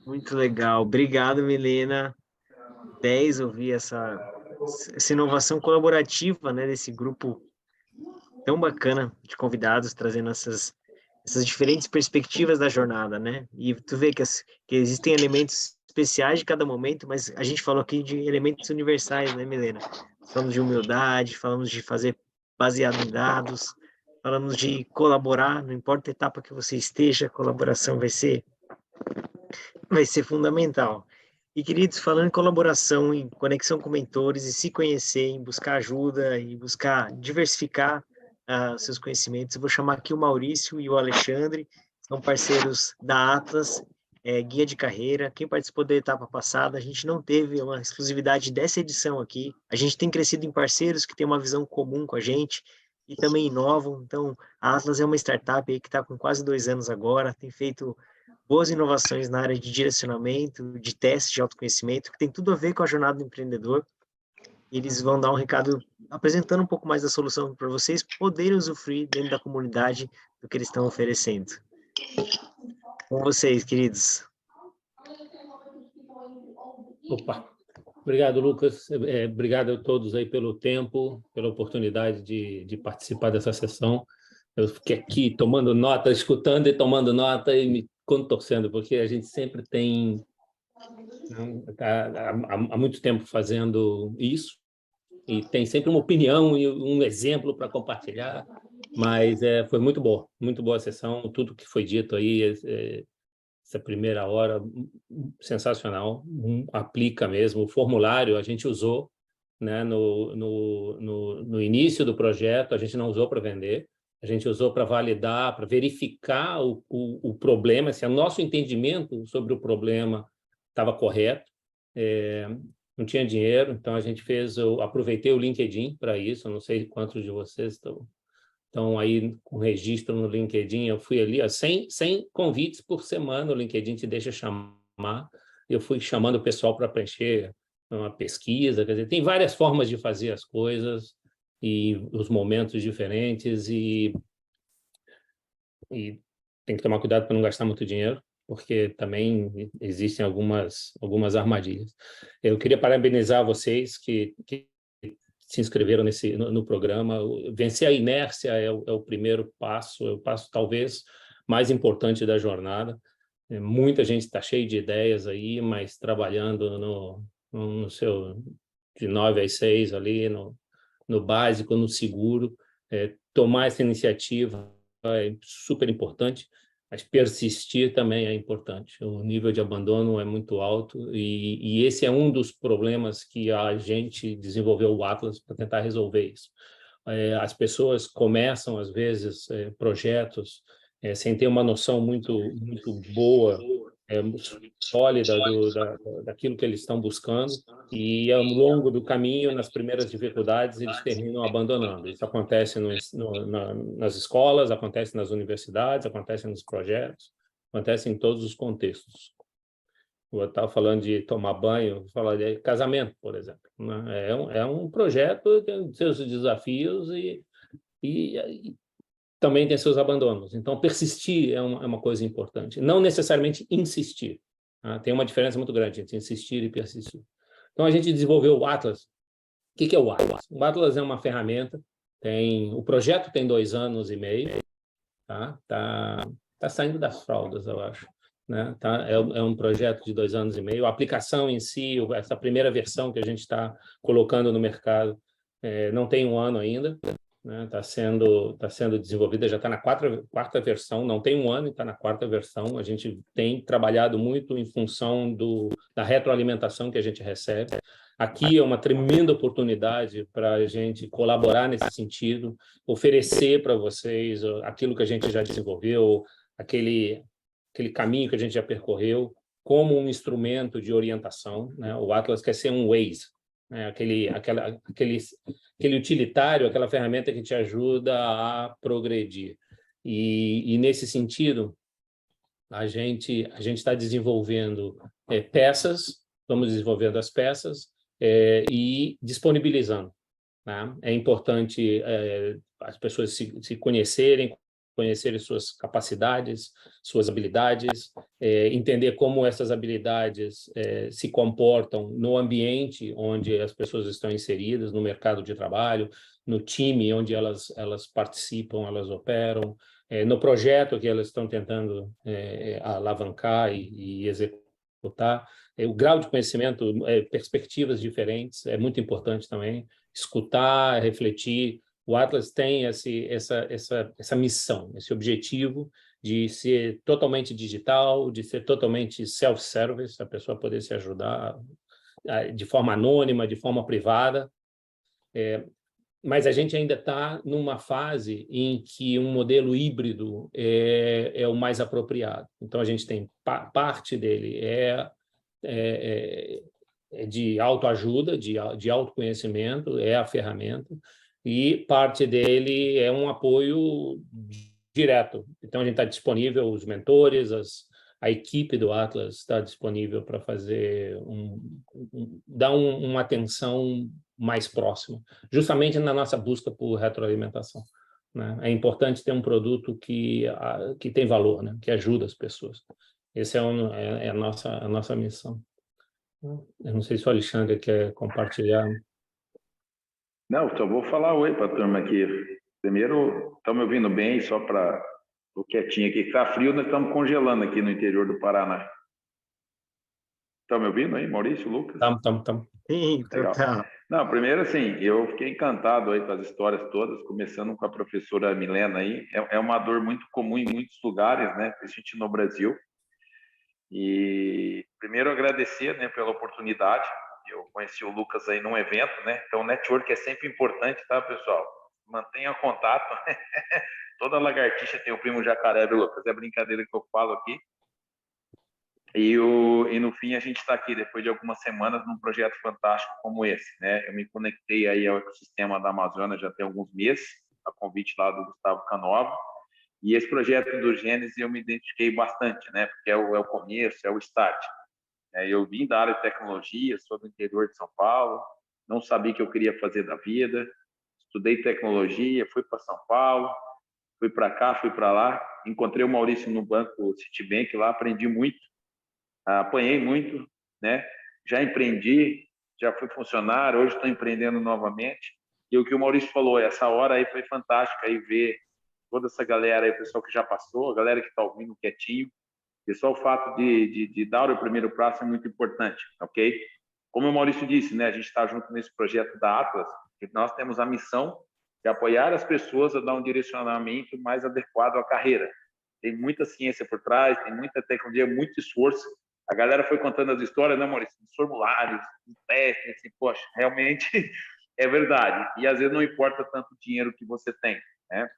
Muito legal. Obrigado, Milena. 10 ouvir essa inovação colaborativa, né, desse grupo tão bacana de convidados, trazendo essas diferentes perspectivas da jornada, né? E tu vê que existem elementos especiais de cada momento, mas a gente falou aqui de elementos universais, né, Milena? Falamos de humildade, falamos de fazer baseado em dados, falamos de colaborar, não importa a etapa que você esteja, a colaboração vai ser fundamental. E, queridos, falando em colaboração, em conexão com mentores, e se conhecer, em buscar ajuda, e buscar diversificar seus conhecimentos, eu vou chamar aqui o Maurício e o Alexandre, são parceiros da Atlas, guia de carreira. Quem participou da etapa passada, a gente não teve uma exclusividade dessa edição aqui, a gente tem crescido em parceiros que têm uma visão comum com a gente, e também inovam. Então, a Atlas é uma startup aí que está com quase 2 anos agora, tem feito boas inovações na área de direcionamento, de teste de autoconhecimento, que tem tudo a ver com a jornada do empreendedor. Eles vão dar um recado apresentando um pouco mais da solução para vocês poderem usufruir dentro da comunidade do que eles estão oferecendo. Com vocês, queridos. Opa, obrigado, Lucas. Obrigado a todos aí pelo tempo, pela oportunidade de participar dessa sessão. Eu fiquei aqui tomando nota, escutando e tomando nota e me contorcendo, porque a gente sempre tem há muito tempo fazendo isso e tem sempre uma opinião e um exemplo para compartilhar, mas foi muito boa a sessão, tudo que foi dito aí, essa primeira hora, sensacional, aplica mesmo, o formulário a gente usou, né, no início do projeto, a gente não usou para vender, a gente usou para validar, para verificar o problema, se o nosso entendimento sobre o problema estava correto. Não tinha dinheiro, então a gente aproveitei o LinkedIn para isso, eu não sei quantos de vocês estão aí com registro no LinkedIn, eu fui ali, 100 convites por semana, o LinkedIn te deixa chamar, eu fui chamando o pessoal para preencher uma pesquisa, quer dizer, tem várias formas de fazer as coisas, e os momentos diferentes, e tem que tomar cuidado para não gastar muito dinheiro, porque também existem algumas armadilhas. Eu queria parabenizar vocês que se inscreveram no programa. Vencer a inércia é o primeiro passo, é o passo talvez mais importante da jornada. Muita gente está cheia de ideias aí, mas trabalhando no seu de 9 às 6 ali, no básico, no seguro. Tomar essa iniciativa é super importante, mas persistir também é importante. O nível de abandono é muito alto e esse é um dos problemas que a gente desenvolveu o Atlas para tentar resolver isso. As pessoas começam, às vezes, projetos sem ter uma noção muito boa, sólida daquilo que eles estão buscando, e ao longo do caminho, nas primeiras dificuldades, eles terminam abandonando. Isso acontece nas escolas, acontece nas universidades, acontece nos projetos, acontece em todos os contextos. Eu estava falando de tomar banho, falar de casamento, por exemplo, né? É um projeto, tem seus desafios e também tem seus abandonos. Então, persistir é uma coisa importante. Não necessariamente insistir. Tá? Tem uma diferença muito grande entre insistir e persistir. Então, a gente desenvolveu o Atlas. O que é o Atlas? O Atlas é uma ferramenta. O projeto tem 2 anos e meio. Tá saindo das fraldas, eu acho. Né? É um projeto de 2 anos e meio. A aplicação em si, essa primeira versão que a gente está colocando no mercado, não tem 1 ano ainda. Né? Tá sendo desenvolvida, já está na quarta versão, não tem 1 ano e está na 4ª versão. A gente tem trabalhado muito em função da retroalimentação que a gente recebe. Aqui é uma tremenda oportunidade para a gente colaborar nesse sentido, oferecer para vocês aquilo que a gente já desenvolveu, aquele caminho que a gente já percorreu, como um instrumento de orientação. Né? O Atlas quer ser um Waze, né? aquele utilitário, aquela ferramenta que te ajuda a progredir. E nesse sentido, a gente está desenvolvendo peças, vamos desenvolvendo as peças e disponibilizando. Né? É importante as pessoas se conhecerem suas capacidades, suas habilidades, entender como essas habilidades se comportam no ambiente onde as pessoas estão inseridas, no mercado de trabalho, no time onde elas participam, elas operam, no projeto que elas estão tentando alavancar e executar. O grau de conhecimento, perspectivas diferentes, é muito importante também. Escutar, refletir. O Atlas tem essa missão, esse objetivo de ser totalmente digital, de ser totalmente self-service, a pessoa poder se ajudar de forma anônima, de forma privada. Mas a gente ainda está numa fase em que um modelo híbrido é o mais apropriado. Então, a gente tem parte dele de autoajuda, de autoconhecimento, é a ferramenta, e parte dele é um apoio direto. Então, a gente está disponível, os mentores, a equipe do Atlas está disponível para fazer dar uma atenção mais próxima, justamente na nossa busca por retroalimentação. Né? É importante ter um produto que tem valor, né? Que ajuda as pessoas. Essa é a nossa missão. Eu não sei se o Alexandre quer compartilhar. Não, só vou falar oi para a turma aqui. Primeiro, estão me ouvindo bem, só para o quietinho aqui. Está frio, nós estamos congelando aqui no interior do Paraná. Estão me ouvindo aí, Maurício, Lucas? Estamos. Sim, legal. Não, primeiro, assim, eu fiquei encantado aí com as histórias todas, começando com a professora Milena aí. É uma dor muito comum em muitos lugares, né? Principalmente no Brasil. E primeiro agradecer, né, pela oportunidade. Eu conheci o Lucas aí num evento, né? Então, o network é sempre importante, tá, pessoal? Mantenha contato. Toda lagartixa tem o primo jacaré, viu, Lucas? É brincadeira que eu falo aqui. E no fim, a gente está aqui, depois de algumas semanas, num projeto fantástico como esse, né? Eu me conectei aí ao ecossistema da Amazônia já tem alguns meses, a convite lá do Gustavo Canova. E esse projeto do Gênesis eu me identifiquei bastante, né? Porque é o começo, é o start. Eu vim da área de tecnologia, sou do interior de São Paulo, não sabia o que eu queria fazer da vida, estudei tecnologia, fui para São Paulo, fui para cá, fui para lá, encontrei o Maurício no banco Citibank lá, aprendi muito, apanhei muito, né? Já empreendi, já fui funcionário, hoje estou empreendendo novamente. E o que o Maurício falou, essa hora aí foi fantástica aí ver toda essa galera aí, o pessoal que já passou, a galera que está ouvindo quietinho. E só o fato de dar o primeiro passo é muito importante, ok? Como o Maurício disse, né, a gente está junto nesse projeto da Atlas, e nós temos a missão de apoiar as pessoas a dar um direcionamento mais adequado à carreira. Tem muita ciência por trás, tem muita tecnologia, muito esforço. A galera foi contando as histórias, né, Maurício? Dos formulários, dos testes, assim, poxa, realmente é verdade. E às vezes não importa tanto o dinheiro que você tem, né?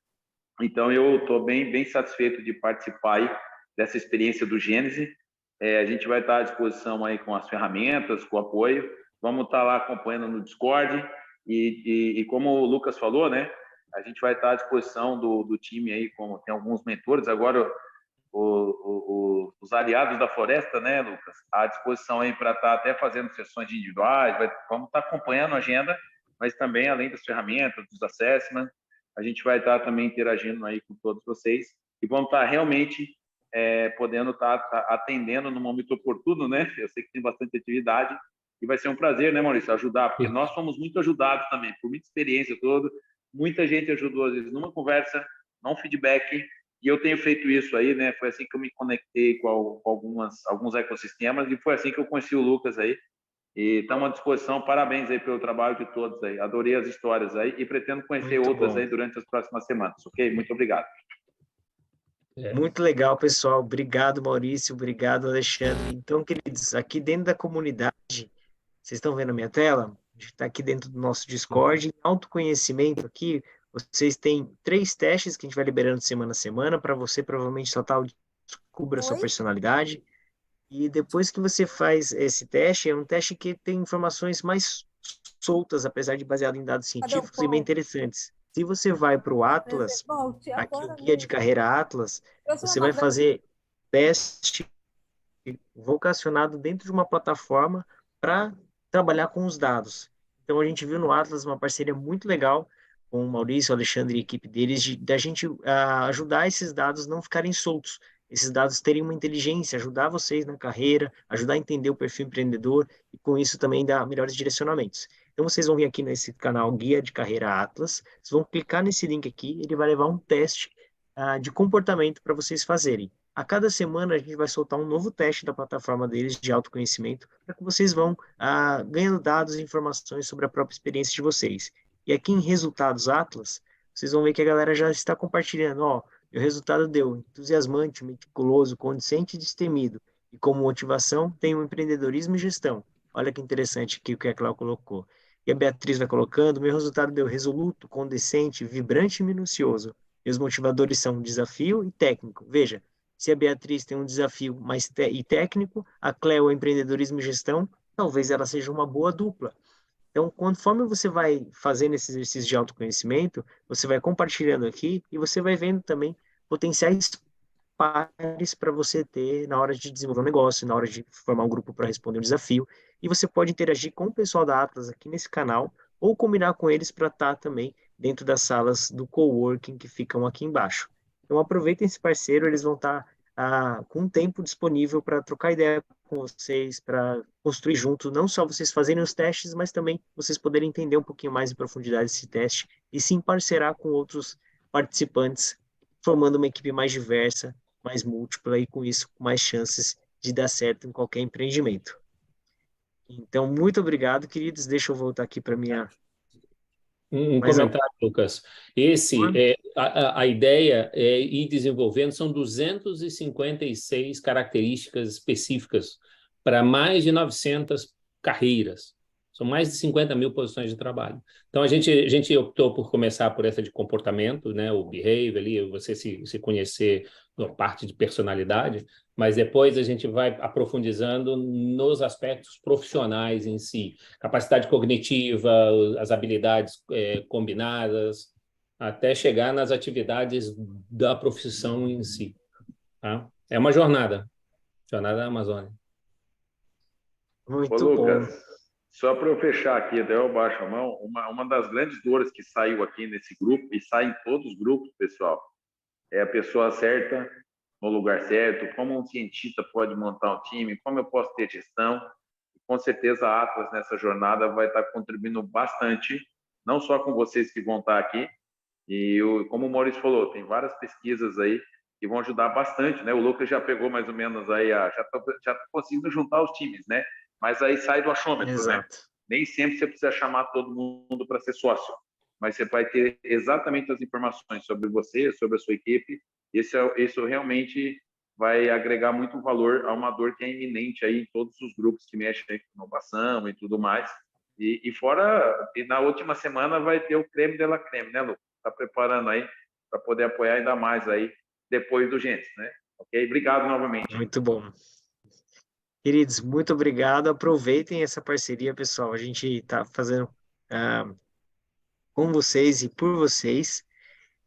Então, eu estou bem satisfeito de participar aí dessa experiência do Gênesis. A gente vai estar à disposição aí com as ferramentas, com o apoio. Vamos estar lá acompanhando no Discord. E como o Lucas falou, né? A gente vai estar à disposição do time aí, como tem alguns mentores. Agora, os aliados da floresta, né, Lucas, à disposição aí para estar até fazendo sessões individuais, vamos estar acompanhando a agenda, mas também, além das ferramentas, dos assessments, a gente vai estar também interagindo aí com todos vocês e vamos estar realmente podendo estar atendendo no momento oportuno, né? Eu sei que tem bastante atividade e vai ser um prazer, né, Maurício, ajudar, porque nós fomos muito ajudados também, por muita experiência toda, muita gente ajudou, às vezes, numa conversa, num feedback, e eu tenho feito isso aí, né? Foi assim que eu me conectei com alguns ecossistemas e foi assim que eu conheci o Lucas aí. E estamos à disposição. Parabéns aí pelo trabalho de todos aí. Adorei as histórias aí e pretendo conhecer Muito outras bom. aí durante as próximas semanas, ok? Muito obrigado. Muito legal, pessoal. Obrigado, Maurício. Obrigado, Alexandre. Então, queridos, aqui dentro da comunidade, vocês estão vendo a minha tela? A gente está aqui dentro do nosso Discord. Em autoconhecimento aqui, vocês têm 3 testes que a gente vai liberando semana a semana para você, provavelmente, total descubra a sua personalidade. E depois que você faz esse teste, é um teste que tem informações mais soltas, apesar de baseado em dados científicos e bem interessantes. Se você vai para o Atlas, aqui o Guia de Carreira Atlas, você vai fazer teste vocacionado dentro de uma plataforma para trabalhar com os dados. Então, a gente viu no Atlas uma parceria muito legal com o Maurício, o Alexandre e a equipe deles, da gente ajudar esses dados não ficarem soltos, esses dados terem uma inteligência, ajudar vocês na carreira, ajudar a entender o perfil empreendedor e, com isso, também dar melhores direcionamentos. Então, vocês vão vir aqui nesse canal Guia de Carreira Atlas, vocês vão clicar nesse link aqui, ele vai levar um teste de comportamento para vocês fazerem. A cada semana a gente vai soltar um novo teste da plataforma deles de autoconhecimento para que vocês vão ganhando dados e informações sobre a própria experiência de vocês. E aqui em Resultados Atlas, vocês vão ver que a galera já está compartilhando, ó, o resultado deu entusiasmante, meticuloso, condizente e destemido. E como motivação tem o empreendedorismo e gestão. Olha que interessante aqui o que a Cláudia colocou. E a Beatriz vai colocando, meu resultado deu resoluto, condescente, vibrante e minucioso. Meus motivadores são desafio e técnico. Veja, se a Beatriz tem um desafio mais técnico, a Cléo é empreendedorismo e gestão, talvez ela seja uma boa dupla. Então, conforme você vai fazendo esse exercício de autoconhecimento, você vai compartilhando aqui e você vai vendo também potenciais pares para você ter na hora de desenvolver um negócio, na hora de formar um grupo para responder um desafio. E você pode interagir com o pessoal da Atlas aqui nesse canal ou combinar com eles para estar também dentro das salas do coworking que ficam aqui embaixo. Então, aproveitem esse parceiro, eles vão estar com um tempo disponível para trocar ideia com vocês, para construir junto, não só vocês fazerem os testes, mas também vocês poderem entender um pouquinho mais em profundidade esse teste e se parcerar com outros participantes, formando uma equipe mais diversa, mais múltipla e com isso mais chances de dar certo em qualquer empreendimento. Então, muito obrigado, queridos. Deixa eu voltar aqui para minha... Comentário, Lucas. A ideia é ir desenvolvendo, são 256 características específicas para mais de 900 carreiras. São mais de 50 mil posições de trabalho. Então, a gente optou por começar por essa de comportamento, né, o behavior ali, você se conhecer a parte de personalidade, mas depois a gente vai aprofundizando nos aspectos profissionais em si. Capacidade cognitiva, as habilidades combinadas, até chegar nas atividades da profissão em si. Tá? É uma jornada da Amazônia. Muito Ô, Lucas, bom. Só para eu fechar aqui, até eu baixo a mão, uma das grandes dores que saiu aqui nesse grupo, e sai em todos os grupos, pessoal, é a pessoa certa, no lugar certo, como um cientista pode montar um time, como eu posso ter gestão. Com certeza a Atlas nessa jornada vai estar contribuindo bastante, não só com vocês que vão estar aqui, e como o Maurício falou, tem várias pesquisas aí que vão ajudar bastante, né? O Lucas já pegou mais ou menos aí, já tá conseguindo juntar os times, né? Mas aí sai do achômetro, Exato. né? Nem sempre você precisa chamar todo mundo para ser sócio, mas você vai ter exatamente as informações sobre você, sobre a sua equipe. Isso realmente vai agregar muito valor a uma dor que é iminente aí em todos os grupos que mexem com inovação e tudo mais. E na última semana vai ter o creme de la creme, né, Lu? Tá preparando aí para poder apoiar ainda mais aí depois do Gentes, né? Ok? Obrigado novamente. Muito bom. Queridos, muito obrigado. Aproveitem essa parceria, pessoal. A gente está fazendo com vocês e por vocês.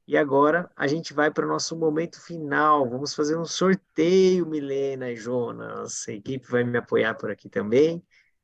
E agora a gente vai para o nosso momento final. Vamos fazer um sorteio, Milena e Jonas. A equipe vai me apoiar por aqui também.